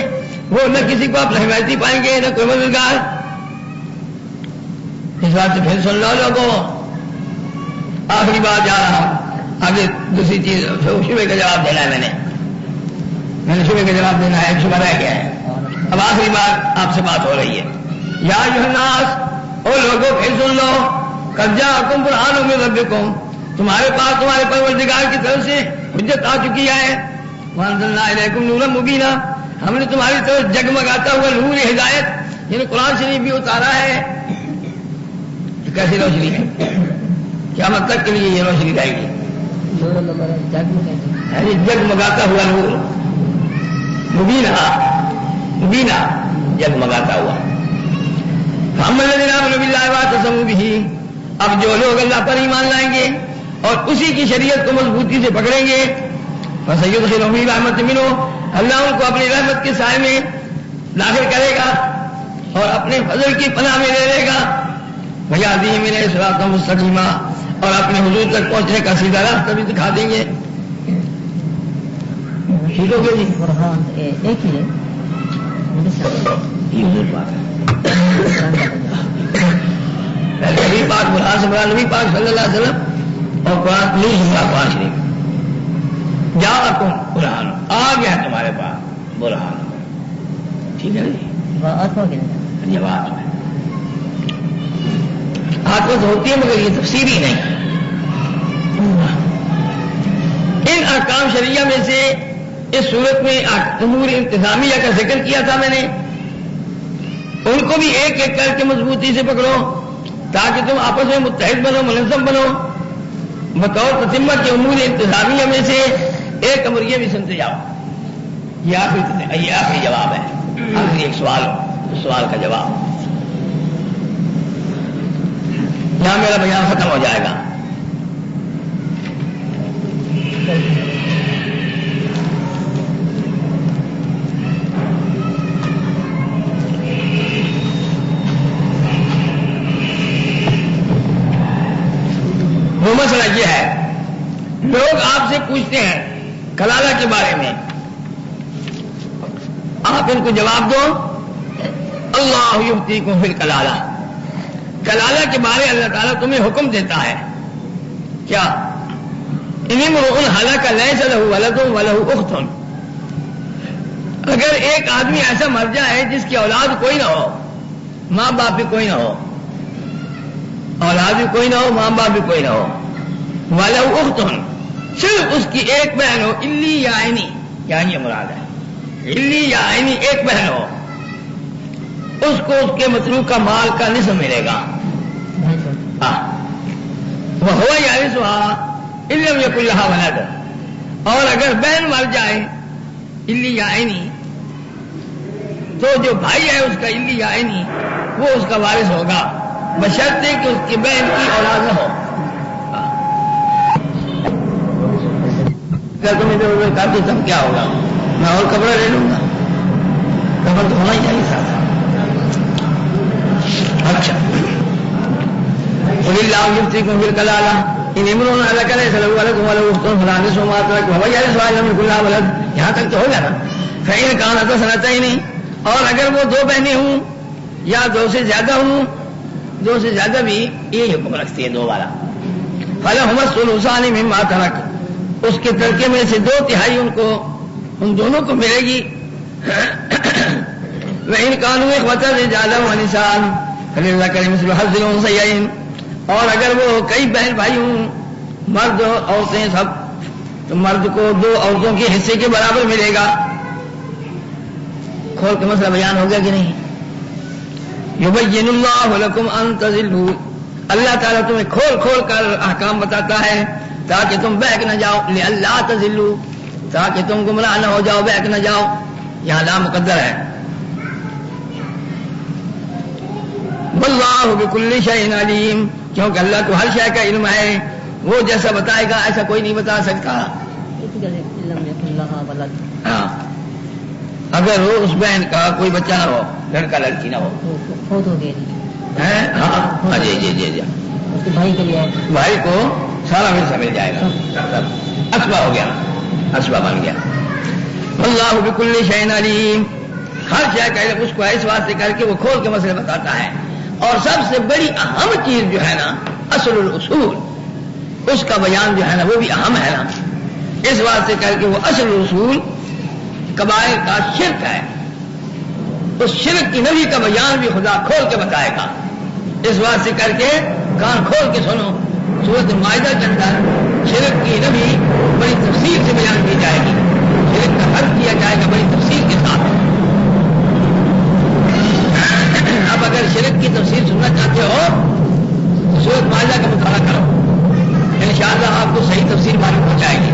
وہ نہ کسی کو اپنا حمایتی پائیں گے نہ کوئی مددگار. اس بات سے پھر سن لو لوگوں آخری بات جا رہا ہوں. آگے دوسری چیز شبہ کا جواب دینا ہے. میں نے شبہ کا جواب دینا ہے. ایک شبہ رہ گیا ہے. اب آخری بات آپ سے بات ہو رہی ہے. یا ایھا الناس او لوگوں پھر سن لو قد جاءکم برہان من ربکم تمہارے پاس تمہارے پروردگار کی طرف سے حجت آ چکی ہے. وانزلنا الیکم نورا مبینا ہم نے تمہاری طرف جگمگاتا ہوا نور ہدایت یعنی قرآن شریف بھی اتارا ہے. کیسی روشنی ہے قیامت تک کے لیے یہ روشنی رہے گی. جگمگاتا ہوا نور مبینہ جگمگاتا ہوا. ہم الذین آمنوا باللہ واعتصموا بہ اب جو لوگ اللہ پر ایمان لائیں گے اور اسی کی شریعت کو مضبوطی سے پکڑیں گے فسیدخلہم فی رحمۃ منہ اللہ ان کو اپنی رحمت کے سائے میں داخل کرے گا اور اپنے فضل کی پناہ میں لے لے گا. ویہدیہم الیہ صراطا مستقیما اور اپنے حضور تک پہنچنے کا سیدھا راستہ بھی دکھا دیں گے. ٹھیک ہو گیا جی. برہان ایک ہی ہے حضور پاک نبی پاک برہان سے مراد نبی پاک صلی اللہ علیہ وسلم اور قرآن نہیں سنگا قرآن شریف جاءکم برہان آ گیا تمہارے پاس برہان. ٹھیک ہے جی. جواب ہے آتمت ہوتی ہے مگر یہ تفسیری نہیں. ان احکام شریعہ میں سے اس صورت میں امور انتظامیہ کا ذکر کیا تھا میں نے. ان کو بھی ایک ایک کر کے مضبوطی سے پکڑو تاکہ تم آپس میں متحد بنو منظم بنو. بطور تتمہ کے امور انتظامیہ میں سے ایک امر یہ بھی سنتے جاؤ. یہ آخری جواب ہے. آخری ایک سوال کا جواب. یہاں میرا بیان ختم ہو جائے گا. وہ مسئلہ یہ ہے لوگ آپ سے پوچھتے ہیں کلالہ کے بارے میں آپ ان کو جواب دو اللہ یفتیکم فی الکلالہ. کلالہ کے بارے اللہ تعالیٰ تمہیں حکم دیتا ہے کیا ان امرؤ ہلک لیس لہ ولد ولہ اخت. اگر ایک آدمی ایسا مر جائے جس کی اولاد کوئی نہ ہو ماں باپ بھی کوئی نہ ہو اولاد بھی کوئی نہ ہو ماں باپ بھی کوئی نہ ہو ولہ اخت صرف اس کی ایک بہن ہو الی یا عینی یہاں یہ مراد ہے علی یا عینی ایک بہن ہو، اس کو اس کے متروکہ مال کا نصف ملے گا. وہ ہو یا رسوا علم یکن لہا ولد، اور اگر بہن مر جائے علی یا عینی تو جو بھائی ہے اس کا علی یا عینی وہ اس کا وارث ہوگا، بشرطے کہ اس کی بہن کی اولاد نہ ہو. تم ادھر ادھر کرتے تب کیا ہوگا؟ میں اور کپڑا لے لوں گا، کپڑا تو ہونا ہی چاہیے ساتھ. اچھا یہاں تک تو ہوگا نا. فإن كانتا سنتين، اور اگر وہ دو بہنیں ہوں یا دو سے زیادہ ہوں، دو سے زیادہ بھی یہ حکم رکھتی ہے دو والا. فلهما الثلثان مما ترك، اس کے ترکے میں سے 2/3 ان دونوں کو ملے گی. وإن كانوا إخوة رجالا ونساء فللذكر مثل حظ الأنثيين، اور اگر وہ کئی بہن بھائی ہوں، مرد اور عورتیں سب، تو مرد کو 2 عورتوں کے حصے کے برابر ملے گا. کھول کے مسئلہ بیان ہو گیا کہ نہیں؟ یبین اللہ لکم ان تضلوا، اللہ تعالیٰ تمہیں کھول کھول کر احکام بتاتا ہے تاکہ تم بہک نہ جاؤ. لئلا تضلوا، تاکہ تم گمراہ نہ ہو جاؤ، بہک نہ جاؤ. یہاں لا مقدر ہے. واللہ بکل شیء علیم، کیونکہ اللہ کو ہر شے کا علم ہے، وہ جیسا بتائے گا ایسا کوئی نہیں بتا سکتا. ہاں اگر ہو اس بہن کا کوئی بچہ نہ ہو، لڑکا لڑکی نہ ہو، ہاں جی جی جی جی بھائی کے لیے بھائی کو سارا حصہ مل جائے گا. اسبا ہو گیا، اسبا بن گیا. اللہ بکل شیء علیم، ہر شے کا علم اس کو اس واسطے کر کے وہ کھول کے مسئلے بتاتا ہے. اور سب سے بڑی اہم چیز جو ہے نا اصل الاصول، اس کا بیان جو ہے نا وہ بھی اہم ہے نا. اس واسطے کر کے وہ اصل الاصول کبائر کا شرک ہے، اس شرک کی نفی کا بیان بھی خدا کھول کے بتائے گا. اس واسطے کر کے کان کھول کے سنو، سورۃ مائدہ کے اندر شرک کی نفی بڑی تفصیل سے بیان کی جائے گی، شرک کا حل کیا جائے گا بڑی تفصیل کے ساتھ. اب اگر شرک کی تفصیل سننا چاہتے ہو تو سورۃ مائدہ کا مطالعہ کرو، انشاءاللہ آپ کو صحیح تفصیل معلوم ہو جائے گی.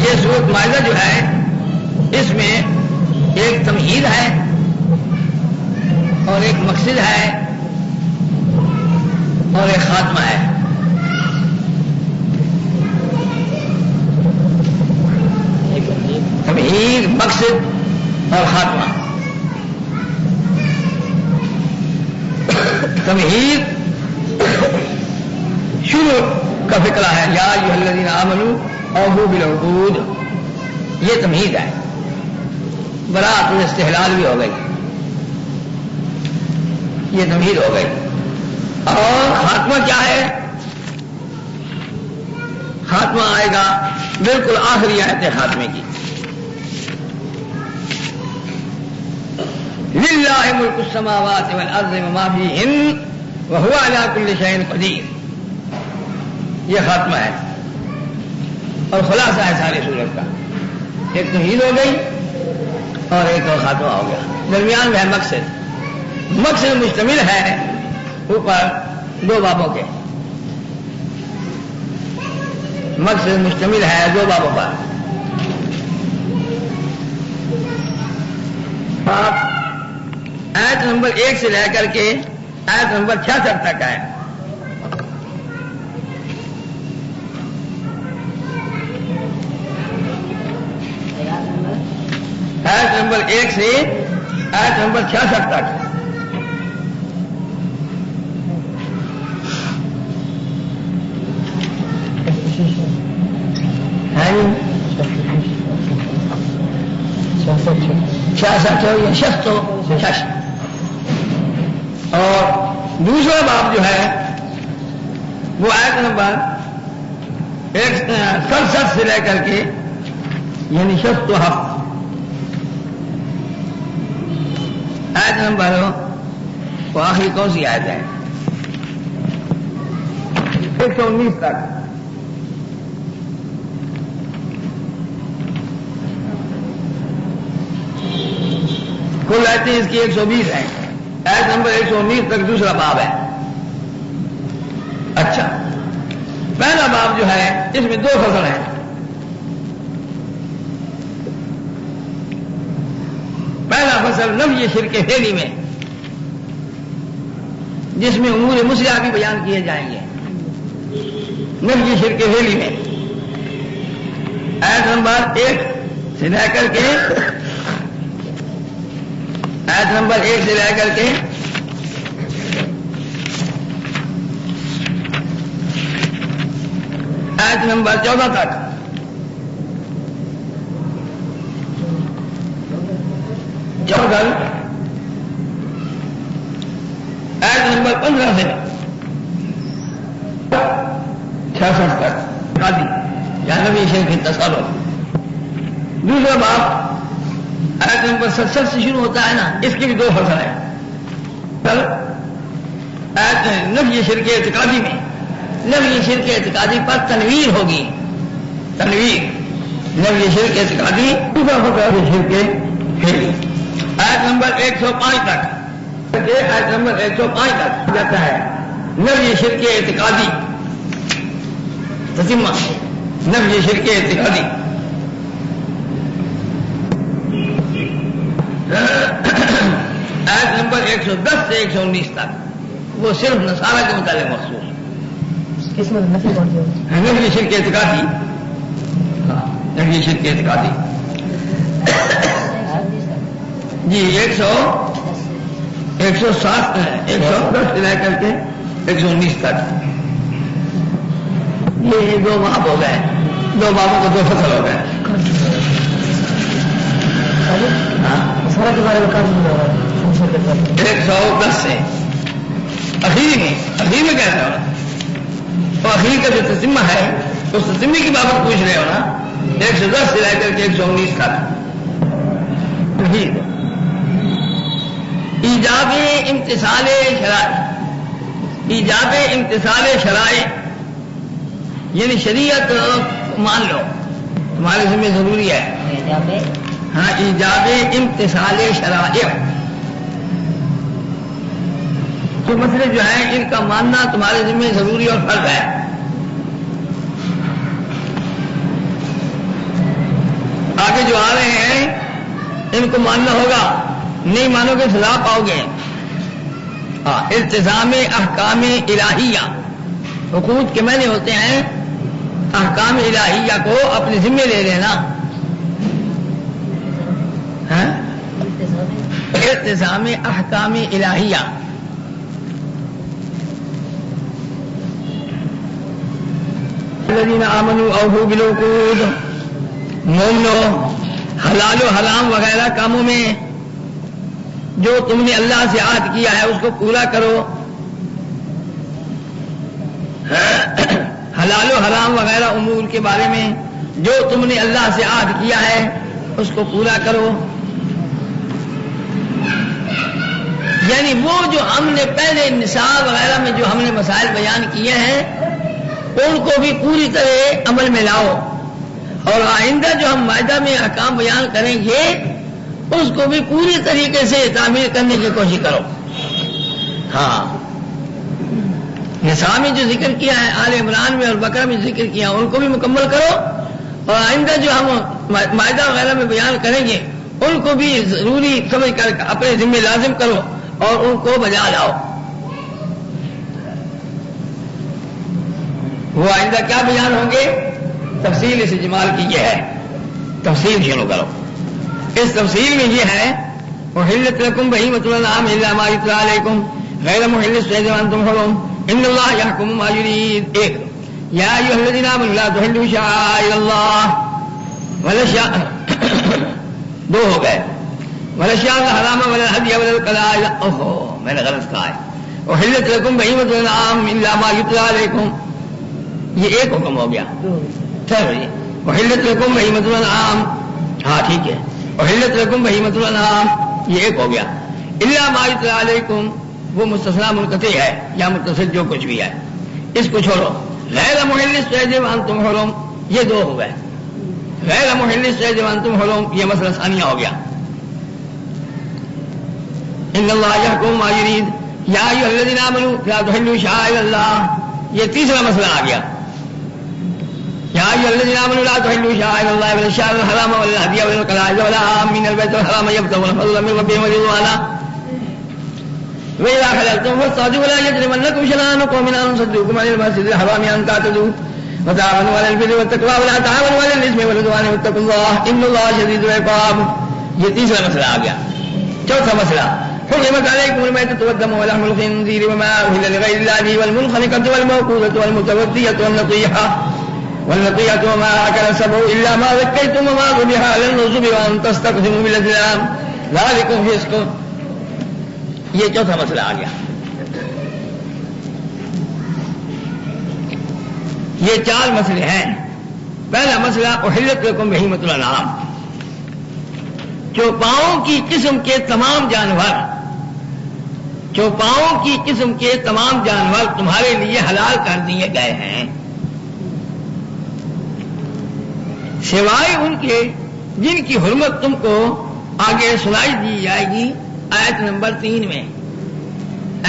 یہ سورۃ مائدہ جو ہے اس میں ایک تمہید ہے اور ایک مقصد ہے اور ایک خاتمہ ہے. تمہید، مقصد اور خاتمہ. تمہید شروع کا فکرہ ہے، یا ایھا الذین آمنوا اوفوا بالعقود، یہ تمہید ہے. براءۃ الاستحلال بھی ہو گئی، یہ تمہید ہو گئی. اور خاتمہ کیا ہے؟ خاتمہ آئے گا بالکل آخری آیت خاتمے کی. للہ ملک السماوات والارض وما فیہن وہو علی کل شیء قدیر، یہ خاتمہ ہے. اور خلاصہ ہے ساری سورت کا، ایک توحید ہو گئی اور ایک اور خاتمہ ہو گیا. درمیان میں ہے مقصد. مقصد مشتمل ہے اوپر 2 بابوں کے، مقصد مشتمل ہے 2 بابوں پر. آپ آیت نمبر 1 سے لے کر کے آیت نمبر 66 تک ہے. آیت نمبر 1 سے آیت نمبر 66 تک. اور دوسرا باب جو ہے وہ آیت نمبر 67 سے لے کر کے یعنی 67 آیت نمبر وہ آخری کون سی آیت ہے؟ 119 تک. کل آیتیں اس کی 120 ہیں. آیت نمبر 119 تک دوسرا باب ہے. اچھا، پہلا باب جو ہے اس میں 2 فصل ہیں. پہلا فصل نفی شرک فعلی میں، جس میں امور مصلحہ بھی بیان کیے جائیں گے. نفی شرک فعلی میں آیت نمبر 1 سے لے کر کے آیت نمبر 1 سے لے کر کے آیت نمبر 14 تک. آیت نمبر 15 سے 66 تک قاضی یا نبی شرک تصرف. دوسرا باب آیت نمبر 67 سے شروع ہوتا ہے نا، اس کی بھی 2 فصل ہیں. آیت نفی شرک اعتقادی میں نفی شرک اعتقادی پر تنویر ہوگی. تنویر نفی شرک اعتقادی. دوسرا فصل شرک فعلی آیت نمبر 105 تک. آیت نمبر 105 تک جاتا ہے نفی شرک اعتقادی تتمہ. نفی شرک اعتقادی آیت نمبر 110 سے 119 تک، وہ صرف نصارہ کے متعلق مخصوص. کس میں نفی کون سی ہوتی ہے؟ نفی شرک اعتقادی. نفی شرک اعتقادی جی 107 110 سے لے کر کے 119 تک. یہ 2 باب ہو گئے. 2 بابوں کو 2 فصل ہو گئے. سارا کے بارے میں کام 110 سے اخیر میں کہتے ہو نا، تو اخیر کا جو تتمہ ہے اس تتمے کی بابت پوچھ رہے ہو نا. 110 سے لے کر کے 119 تک. ایجاب امتثال شرائع. ایجاب امتثال شرائع یعنی شریعت مان لو تمہارے ذمہ ضروری ہے. ہاں، ایجاب امتثال شرائع. تو مسئلے جو ہیں ان کا ماننا تمہارے ذمہ ضروری اور فرض ہے. آگے جو آ رہے ہیں ان کو ماننا ہوگا، نہیں مانو گے سزا پاؤ گے. التزام احکام الہیہ، حقوق کے معنی ہوتے ہیں احکام الہیہ کو اپنے ذمہ لے لینا. التزام احکام الہیہ. الذین آمنوا اوفوا بالعقود. مومنو، حلال و حرام وغیرہ کاموں میں جو تم نے اللہ سے عہد کیا ہے اس کو پورا کرو. حلال و حرام وغیرہ امور کے بارے میں جو تم نے اللہ سے عہد کیا ہے اس کو پورا کرو. یعنی وہ جو ہم نے پہلے نصاب وغیرہ میں جو ہم نے مسائل بیان کیے ہیں ان کو بھی پوری طرح عمل میں لاؤ، اور آئندہ جو ہم معاہدہ میں احکام بیان کریں گے اس کو بھی پوری طریقے سے تعمیل کرنے کی کوشش کرو. ہاں، نصاب میں جو ذکر کیا ہے آل عمران میں اور بقرہ میں ذکر کیا ان کو بھی مکمل کرو، اور آئندہ جو ہم معاہدہ وغیرہ میں بیان کریں گے ان کو بھی ضروری سمجھ کر اپنے ذمہ لازم کرو اور ان کو بجا لاؤ. وہ آئندہ کیا بیان ہوں گے؟ تفصیل اس اجمال کی یہ ہے. تفصیل شروع کرو. اس تفصیل میں یہ ہے احلت لکم بہیمۃ الانعام الا ما یتلی علیکم غیر محل الصید وانتم حرم ان اللہ یحکم ما یرید. ایک یا ایھا الذین آمنوا لا تحلوا شعائر اللہ ولا 2 ہو گئے. ولا الشهر الحرام ولا الهدي ولا القلائد. اوہو میں نے غلط کہا ہے. احلت لکم بہیمۃ الانعام الا ما یتلی علیکم، یہ ایک حکم ہو گیا. احلت لکم بہیمۃ الانعام، ہاں ٹھیک ہے. احلت لکم بہیمۃ الانعام یہ ایک ہو گیا. الا ما یتلی علیکم وہ مستثنی منقطع ہے یا متصل جو کچھ بھی ہے، اس کو چھوڑو. غیر محل الصید وانتم حرم یہ 2 ہو گئے. غیر محل الصید وانتم حرم یہ مسئلہ ثانیہ ہو گیا. ان اللہ یحکم ما یرید یا ایھا الذین آمنوا لا تحلوا شعائر اللہ. یہ تیسرا مسئلہ آ گیا. یا ایھا الذین آمنوا لا تحلوا شعائر اللہ ولا الشهر الحرام ولا الهدي ولا القلائد ولا آمین البیت الحرام یبتغون فضلا من ربهم ورضوانا وإذا خللتم فاصطادوا ولا يجرمنكم شنآن قوم أن صدوكم عن المسجد الحرام أن تعتدوا وتعاونوا على البر والتقوى ولا تعاونوا على الإثم والعدوان واتقوا الله إن الله شديد العقاب. یہ تیسرا مسئلہ آ گیا. چوتھا مسئلہ حرمت عليكم الميتة والدم ولحم الخنزير وما أهل لغير الله والمنخنقة والموقوذة والمتردية والنطيحة وما أكل السبع إلا ما ذكيتم وما ذبح على النصب وأن تستقسموا بالأزلام ذلكم فسق. یہ چوتھا مسئلہ آ گیا. یہ چار مسئلے ہیں. پہلا مسئلہ احلت لکم بہیمۃ الانعام. چوپاؤں کی قسم کے تمام جانور تمہارے لیے حلال کر دیے گئے ہیں سوائے ان کے جن کی حرمت تم کو آگے سنائی دی جائے گی آیت نمبر 3 میں.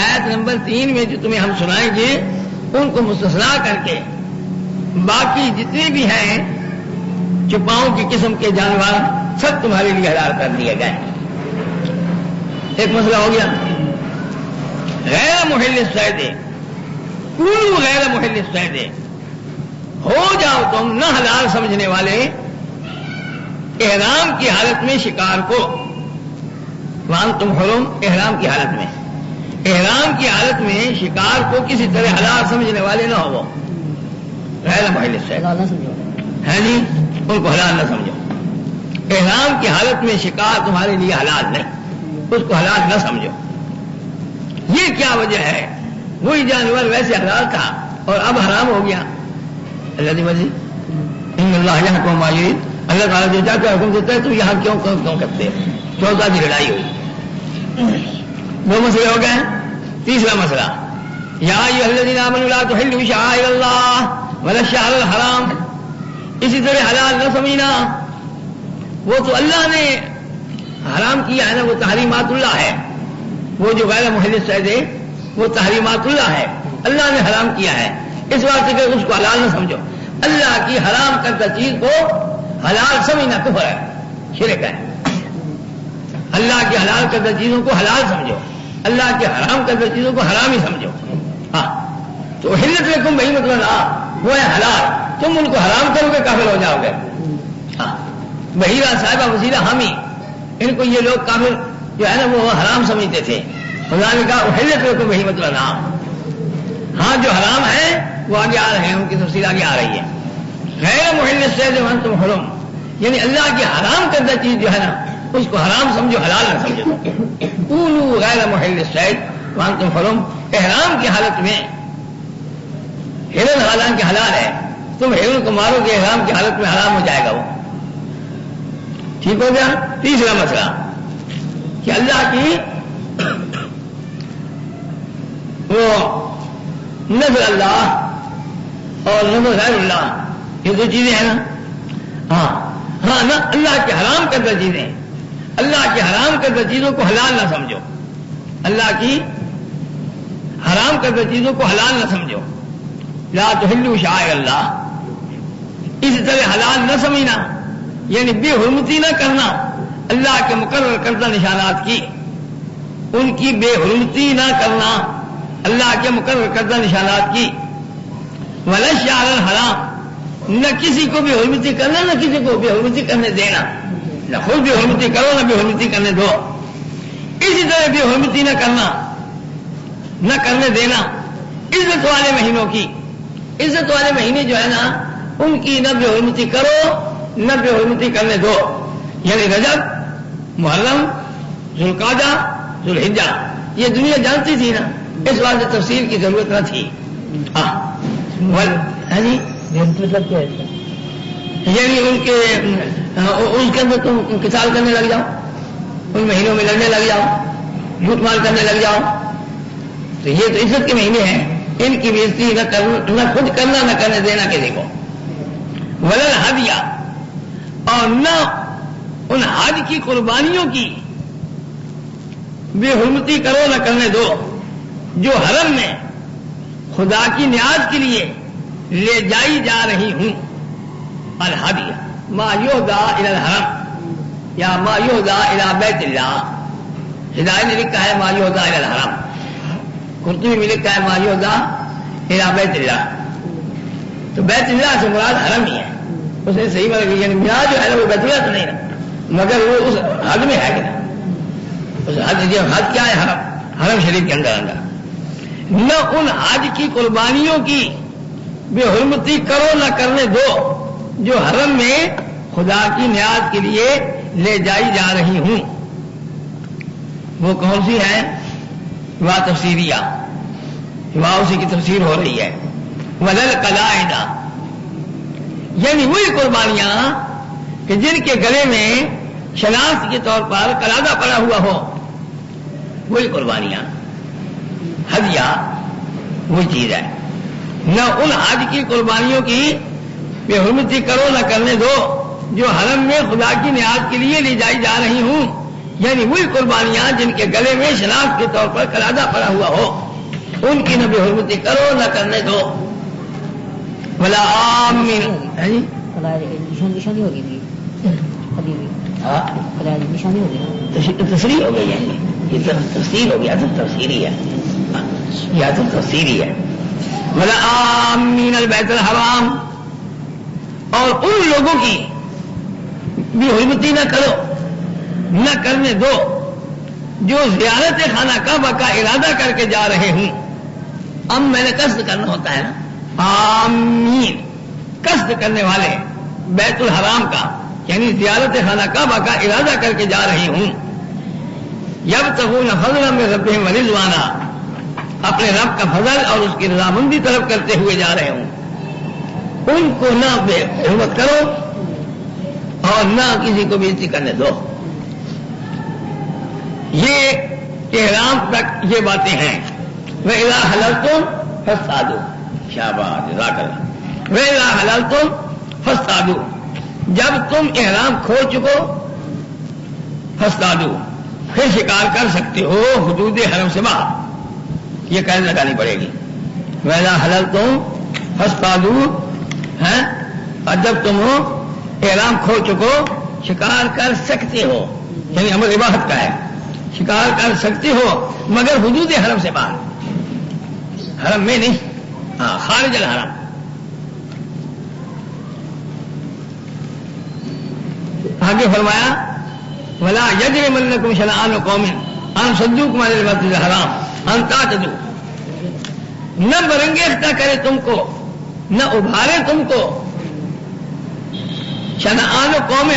آیت نمبر 3 میں جو تمہیں ہم سنائیں گے ان کو مستثنا کر کے باقی جتنے بھی ہیں چوپاؤں کی قسم کے جانور سب تمہارے لیے حلال کر دیے گئے. ایک مسئلہ ہو گیا. غیر محل الصید کلوا غیر محل الصید ہو جاؤ تم نہ حلال سمجھنے والے احرام کی حالت میں شکار کو. وانتم حرم احرام کی حالت میں شکار کو کسی طرح حلال سمجھنے والے نہ ہو. غیر محل الصید ہے جی ان کو حلال نہ سمجھو. احرام کی حالت میں شکار تمہارے لیے حلال نہیں, اس کو حلال نہ سمجھو. یہ کیا وجہ ہے؟ وہی جانور ویسے حلال تھا اور اب حرام ہو گیا. اللہ کی مرضی. ان اللہ یحکم ما یرید. اللہ تعالیٰ جو چاہتا ہے حکم دیتا ہے. تو یہاں کیوں کرتے ہیں؟ 14 کی لڑائی ہوئی. 2 مسئلے ہو گئے. تیسرا مسئلہ یا ایھا الذین آمنوا لا تحلوا شعائر اللہ ولا الشهر الحرام. اسی طرح حلال نہ سمجھنا. وہ تو اللہ نے حرام کیا ہے نا, وہ تحریمات اللہ ہے. وہ جو غیر محل الصید ہے وہ تحریمات اللہ ہے, اللہ نے حرام کیا ہے. اس واسطے کہ اس کو حلال نہ سمجھو. اللہ کی حرام کردہ چیز کو حلال سمجھنا کفر ہے, شرک ہے. اللہ کی حلال کردہ چیزوں کو حلال سمجھو, اللہ کی حرام کردہ چیزوں کو حرام ہی سمجھو. ہاں تو حلت لکم بہیمۃ الانعام وہ ہے حلال, تم ان کو حرام کرو گے کافر ہو جاؤ گے. ہاں بحیرہ صاحبہ وسیلہ حامی ان کو یہ لوگ کافر جو ہے نا وہ حرام سمجھتے تھے. اللہ نے کہا احلت لکم بہیمۃ الانعام. ہاں جو حرام ہے وہ آگے آ رہے ہیں, ان کی تفصیل آگے آ رہی ہے. غیر محل الصید وانتم حرم یعنی اللہ کی حرام کردہ چیز جو ہے نا اس کو حرام سمجھو, حلال نہ سمجھو. قولوا غیر محل الصید وانتم حرم. احرام کی حالت میں ہرن حالانکہ حلال ہے, تم ہرن کو مارو گے احرام کی حالت میں حرام ہو جائے گا وہ. ٹھیک ہو گیا. تیسرا مسئلہ کہ اللہ کی وہ نظر اللہ اور نظر غیر اللہ یہ 2 چیزیں ہیں نا. ہاں نا اللہ کی حرام کردہ چیزیں, اللہ کی حرام کردہ چیزوں کو حلال نہ سمجھو. اللہ کی حرام کردہ چیزوں کو حلال نہ سمجھو. لا تحلوا شعائر اللہ. اسی طرح حلال نہ سمجھنا یعنی بے حرمتی نہ کرنا اللہ کے مقرر کردہ نشانات کی, ان کی بے حرمتی نہ کرنا اللہ کے مقرر کردہ نشانات کی. ولا الشهر الحرام نہ کسی کو بے حرمتی کرنا نہ کسی کو بے حرمتی کرنے دینا. نہ خود بے حرمتی کرو نہ بے حرمتی کرنے دو. اسی طرح بے حرمتی نہ کرنا نہ کرنے دینا. عزت والے مہینوں کی, عزت والے مہینے جو ہے نا ان کی نہ بے حرمتی کرو نہ بے حرمتی کرنے دو. یعنی رجب, محرم, ذوالقعدہ, ذوالحجہ یہ دنیا جانتی تھی نا, اس واسطے تفسیر کی ضرورت نہ تھی. جی مطلب کیا ہے؟ یعنی ان کے اس کے اندر تم قتال کرنے لگ جاؤ, ان مہینوں میں لڑنے لگ جاؤ, جھوٹ مال کرنے لگ جاؤ. تو یہ تو عزت کے مہینے ہیں, ان کی بےزتی نہ خود کرنا نہ کرنے دینا کسی کو. ولل ہدیہ اور نہ ان حج کی قربانیوں کی بے حرمتی کرو نہ کرنے دو جو حرم میں خدا کی نیاز کے لیے لے جائی جا رہی ہوں. الہدیہ ما یہدا الی الحرم یا ما یہدا الی بیت اللہ. ہدایت نے لکھا ہے ما یہدا الی الحرم، قرطبی میں لکھا ہے ما یہدا الی بیت اللہ. تو بیت اللہ سے مراد حرم ہی ہے. اس نے صحیح بات کی، یعنی میراج جو ہے نا وہ بیت اللہ تو نہیں نا، مگر وہ اس حد میں ہے کہ نا، اس حد کیا ہے؟ حرم شریف کے اندر نہ ان حج کی قربانیوں کی بے حرمتی کرو نہ کرنے دو جو حرم میں خدا کی نیاز کے لیے لے جائی جا رہی ہوں. وہ کون سی ہے؟ واہ تفسیریہ، واہ اسی کی تفسیر ہو رہی ہے. ولل قلائد، یعنی وہی قربانیاں کہ جن کے گلے میں شناخت کے طور پر قلادہ پڑا ہوا ہو، وہی قربانیاں. ہدیہ وہ چیز ہے. نہ ان حج کی قربانیوں کی بے حرمتی کرو نہ کرنے دو جو حرم میں خدا کی نیاز کے لیے لی جائی جا رہی ہوں، یعنی وہی قربانیاں جن کے گلے میں شناخت کے طور پر قلادہ پڑا ہوا ہو، ان کی نہ بے حرمتی کرو نہ کرنے دو. ولا آمین نشانی ہوگی نشانی ہوگی تصریح ہو گئی ہے. یہ تفسیر ہو گیا تو تفسیری ہے، یا تو تفسیری ہے. ولا آمین البیت الحرام، اور ان لوگوں کی بھی حرمتی نہ کرو نہ کرنے دو جو زیارت خانہ کعبہ کا ارادہ کر کے جا رہے ہوں. اب میں نے قصد کرنا ہوتا ہے نا، آمین قصد کرنے والے بیت الحرام کا، یعنی زیارت خانہ کعبہ کا ارادہ کر کے جا رہی ہوں. یبتغون فضلا من ربہم ورضوانا، اپنے رب کا فضل اور اس کی رضامندی طلب کرتے ہوئے جا رہے ہوں. ان کو نہ بے حرمت کرو اور نہ کسی کو بےزتی کرنے دو. یہ احرام تک یہ باتیں ہیں. وَإِذَا حَلَلْتُمْ فَاصْطَادُوا، شاباش جزاک اللہ. وَإِذَا حَلَلْتُمْ فَاصْطَادُوا، جب تم احرام کھول چکو، فاصطادوا پھر شکار کر سکتے ہو حدود حرم سے باہر. یہ قید لگانی پڑے گی. وَإِذَا حَلَلْتُمْ فَاصْطَادُوا، اور جب تم احرام کھول چکو شکار کر سکتے ہو، یعنی امر عبادت کا ہے، شکار کر سکتے ہو مگر حدود حرم سے باہر، حرم میں نہیں، خارج الحرم. آگے فرمایا ولا یجرمنکم شنآن قوم ان صدوکم عن المسجد الحرام ان تعتدوا، نہ برنگیختہ کرے تم کو، نہ ابھارے تم کو، شنآن قوم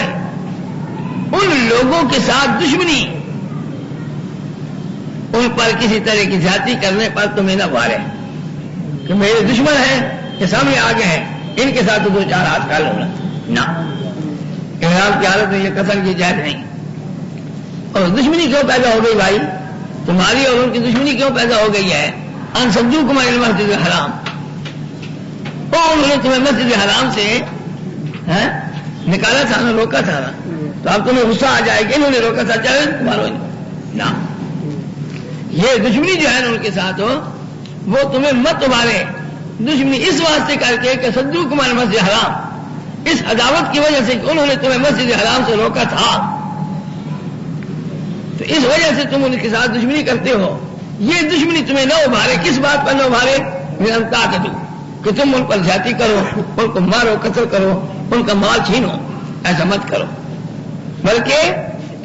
ان لوگوں کے ساتھ دشمنی، ان پر کسی طرح کی زیادتی کرنے پر تمہیں نہ ابھارے کہ میرے دشمن ہیں کہ سامنے آگے ہیں، ان کے ساتھ تو دو چار ہاتھ کھا لوں گا. نہ، احرام کی حالت میں یہ قتل کی جائز نہیں. اور دشمنی کیوں پیدا ہو گئی بھائی؟ تمہاری اور ان کی دشمنی کیوں پیدا ہو گئی ہے؟ ان صدوکم عن المسجد الحرام، انہوں نے تمہیں مسجد حرام سے نکالا تھا نا، روکا تھا نا، تو اب تمہیں غصہ آ جائے گا انہوں نے روکا تھا، چلے مارو ان کو. نہ، یہ دشمنی جو ہے نا ان کے ساتھ ہو، وہ تمہیں مت ابھارے. دشمنی اس واسطے کر کے کہ صدوکم عن المسجد الحرام، اس عداوت کی وجہ سے کہ انہوں نے تمہیں مسجد حرام سے روکا تھا، تو اس وجہ سے تم ان کے ساتھ دشمنی کرتے ہو. یہ دشمنی تمہیں نہ ابھارے، کس بات پر نہ ابھارے؟ ان تعتدوا، کہ تم ان پر زیادتی کرو، ان کو مارو، قتل کرو، ان کا مال چھینو، ایسا مت کرو. بلکہ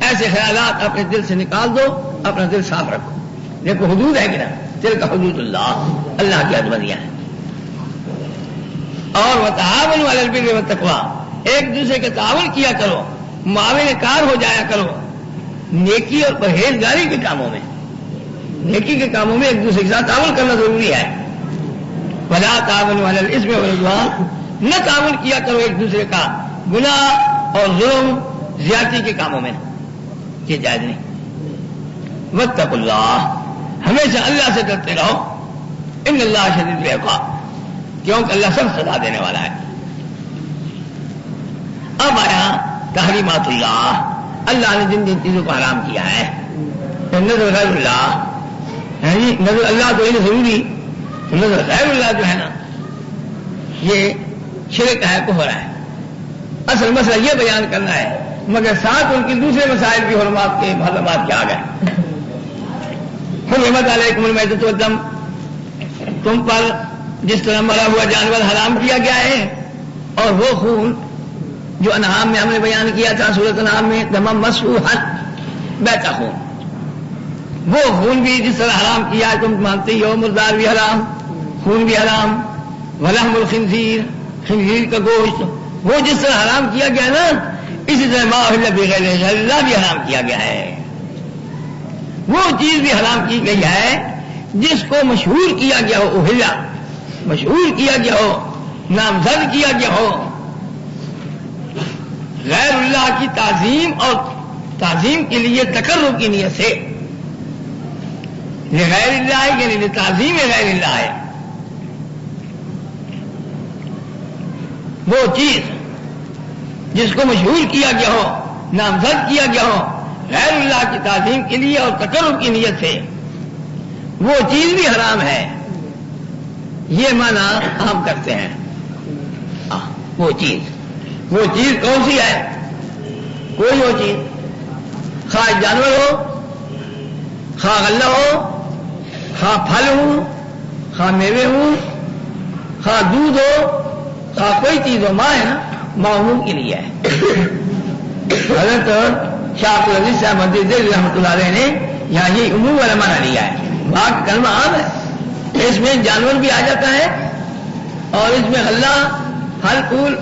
ایسے خیالات اپنے دل سے نکال دو، اپنا دل صاف رکھو. دیکھو حدود ہے کہ نا، دل کا حدود اللہ، اللہ کی حدودیاں ہیں. اور وتعاونوا علی البر والتقوی، ایک دوسرے کے تعاون کیا کرو، معاون کار ہو جایا کرو نیکی اور پرہیزگاری کے کاموں میں. نیکی کے کاموں میں ایک دوسرے کے ساتھ تعاون کرنا ضروری ہے. ولا تعاونوا علی الاثم والعدوان، نہ تعاون کیا کرو ایک دوسرے کا گناہ اور ظلم زیادتی کے کاموں میں، یہ جائز نہیں. واتقوا اللہ، ہمیشہ اللہ سے ڈرتے رہو. ان اللہ شدید العقاب، کیونکہ اللہ سب سزا دینے والا ہے. اب آیا تحریمات اللہ، اللہ نے جن جن چیزوں کو حرام کیا ہے. نظر غیر اللہ ہے جی، نظر اللہ تو یہ ضروری، نظر غیر اللہ جو ہے نا یہ شرک ہے، کفر ہے. اصل مسئلہ یہ بیان کرنا ہے، مگر ساتھ ان کی دوسرے مسائل بھی حرمات کے محرمات کے آ گئے. حرمت علیکم المیتۃ والدم، تم پر جس طرح مرا ہوا جانور حرام کیا گیا ہے، اور وہ خون جو انعام میں ہم نے بیان کیا تھا سورۃ انعام میں، دم مسفوحا، بہتا خون، وہ خون بھی جس طرح حرام کیا ہے تم مانتے ہی ہو. مردار بھی حرام، خون بھی حرام. ولحم الخنزیر، خنزیر کا گوشت وہ جس طرح حرام کیا گیا نا، اسی طرح ما احل بغیر اللہ بھی حرام کیا گیا ہے. وہ چیز بھی حرام کی گئی ہے جس کو مشہور کیا گیا ہو، اہلا مشہور کیا گیا ہو، نامزد کیا گیا ہو غیر اللہ کی تعظیم اور تعظیم کے لیے تقرب کی نیت سے. یہ غیر اللہ ہے یعنی تعظیم غیر اللہ ہے. وہ چیز جس کو مشہور کیا گیا ہو، نامزد کیا گیا ہو غیر اللہ کی تعظیم کے لیے اور تقرب کی نیت سے، وہ چیز بھی حرام ہے. یہ معنی ہم کرتے ہیں. وہ چیز کون سی ہے؟ کوئی وہ چیز، خواہ جانور ہو، خواہ غلہ ہو، خواہ پھل ہو، خواہ میوے ہوں، خواہ دودھ ہو، خواہ کوئی چیز ہو، ماں ہے نا، ماں عموم کے لیے ہے. حضرت شاہ عبدالعزیز صاحب مدید رحمۃ اللہ علیہ نے یہاں یہ عموم والا معنی لیا ہے. ماں کا کلمہ عام ہے، اس میں جانور بھی آ جاتا ہے اور اس میں غلہ، پھل پھول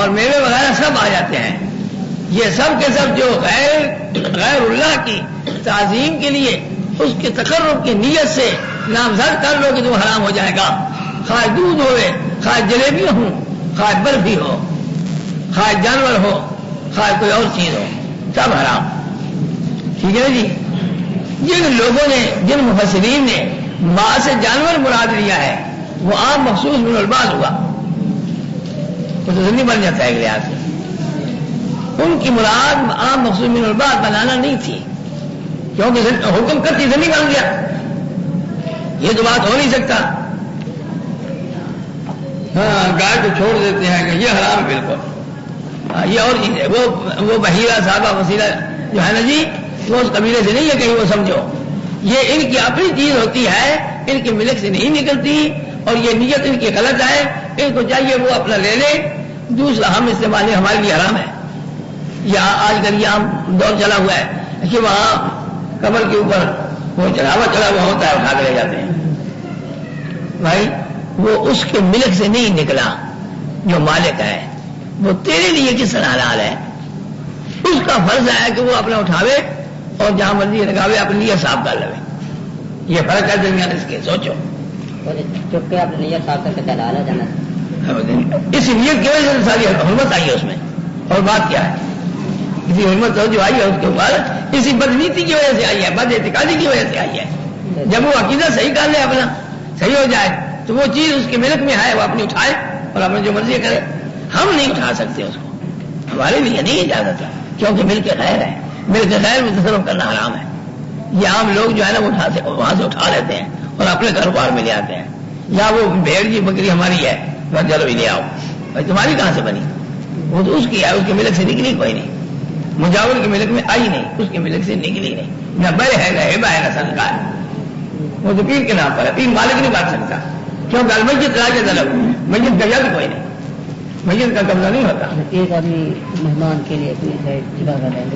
اور میوے وغیرہ سب آ جاتے ہیں. یہ سب کے سب جو غیر اللہ کی تعظیم کے لیے اس کے تقرب کی نیت سے نامزد کر لو کہ تو حرام ہو جائے گا. خواہ دودھ ہوئے، خواہ جلیبی ہوں، خواہ برفی ہو، خواہ جانور ہو، خواہ کوئی اور چیز ہو، سب حرام. ٹھیک ہے جی. جن لوگوں نے، جن مفسرین نے ماں سے جانور مراد لیا ہے وہ عام مخصوص من الباس ہوا، وہ تو زندگی بن جاتا ہے ایک لحاظ سے. ان کی مراد عام مخصوص من الباس بنانا نہیں تھی، کیونکہ حکم کرتی زندگی بن گیا. یہ تو بات ہو نہیں سکتا. ہاں گائے کو چھوڑ دیتے ہیں کہ یہ حرام بالکل. یہ اور چیز ہے. وہ بحیرہ صاحبہ وسیلہ جو ہے نا جی، وہ اس قبیلے سے نہیں ہے، کہیں وہ سمجھو. یہ ان کی اپنی چیز ہوتی ہے، ان کے ملک سے نہیں نکلتی، اور یہ نیت ان کی غلط ہے. ان کو چاہیے وہ اپنا لے لے، دوسرا ہم استعمال ہمارے لیے حرام ہے. یہاں آج کل یہ عام دور چلا ہوا ہے کہ وہاں قبر کے اوپر وہ چلا ہوا ہوتا ہے، اٹھا کے لے جاتے ہیں. بھائی وہ اس کے ملک سے نہیں نکلا، جو مالک ہے وہ تیرے لیے کس طرح حلال ہے. اس کا فرض ہے کہ وہ اپنا اٹھاوے اور جہاں مرضی لگاوے، اپنے لیے صاف کر لے. یہ فرق ہے درمیان اس کے. سوچو چپ کے اپنے لیے صاف کر کے حلال ہے جانا. اس نیت کی وجہ سے ساری حرمت آئی ہے اس میں. اور بات کیا ہے؟ کسی حرمت جو آئی ہے اس کے اوپر اسی بدنیتی کی وجہ سے آئی ہے، بد اعتقادی کی وجہ سے آئی ہے. جب وہ عقیدہ صحیح کر لے، اپنا صحیح ہو جائے، تو وہ چیز اس کے ملک میں ہے، وہ اپنی اٹھائے اور اپنے جو مرضی کرے. ہم نہیں اٹھا سکتے اس کو، ہمارے لیے نہیں اجازت ہے، کیونکہ ملک غیر ہے. ملک غیر میں تصرف کرنا حرام ہے. یہ عام لوگ جو ہے نا وہ وہاں سے اٹھا لیتے ہیں اور اپنے کاروبار میں لے آتے ہیں. یا وہ بھیڑ کی بکری ہماری ہے، چلو بھی لے آؤ. بھائی تمہاری کہاں سے بنی؟ وہ تو اس کی ہے، اس کے ملک سے نکلی کوئی نہیں. مجاور کے ملک میں آئی نہیں، اس کے ملک سے نکلی نہیں. نہ بر ہے، نہ ہیبا ہے، نہ صدقہ ہے. وہ تو پیر کے نام پر ہے. پیر مالک نہیں بات سکتا، کیونکہ المسجد راج طلب، مسجد کا بھی کوئی نہیں، مسجد کا قبضہ نہیں ہوتا. ایک آدمی مہمان کے لیے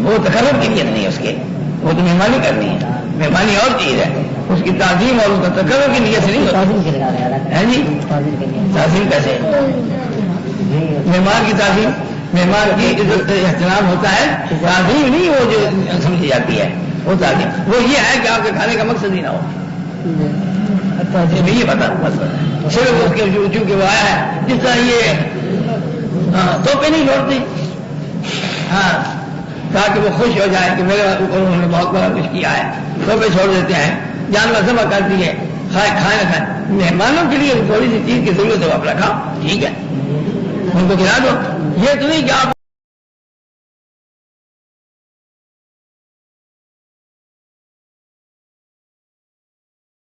وہ تقرب کی نیت نہیں اس کے، وہ تو مہمانی کرنی ہے. مہمانی اور چیز ہے، اس کی تعظیم اور اس کا تقرب کی نیت سے نہیں ہوتا. جی تعظیم کیسے؟ مہمان کی تعظیم، مہمان کی عزت احترام ہوتا ہے. تعظیم نہیں وہ جو سمجھی جاتی ہے، وہ تعظیم وہ یہ ہے کہ آپ کے کھانے کا مقصد ہی نہ ہو. یہ پتا صرف اس کے چونکہ وہ آیا ہے، جس طرح یہ توپے نہیں چھوڑتے. ہاں تاکہ وہ خوش ہو جائے کہ میرے اوپر انہوں نے بہت بڑا کچھ کیا ہے، توپے چھوڑ دیتے ہیں. جانور ذبح کر دیے، کھائے نہ کھائے. مہمانوں کے لیے تھوڑی سی چیز کی ضرورت ہے، وہ اپنا کھاؤ، ٹھیک ہے، ان کو کھلا دو. یہ تو نہیں کہ آپ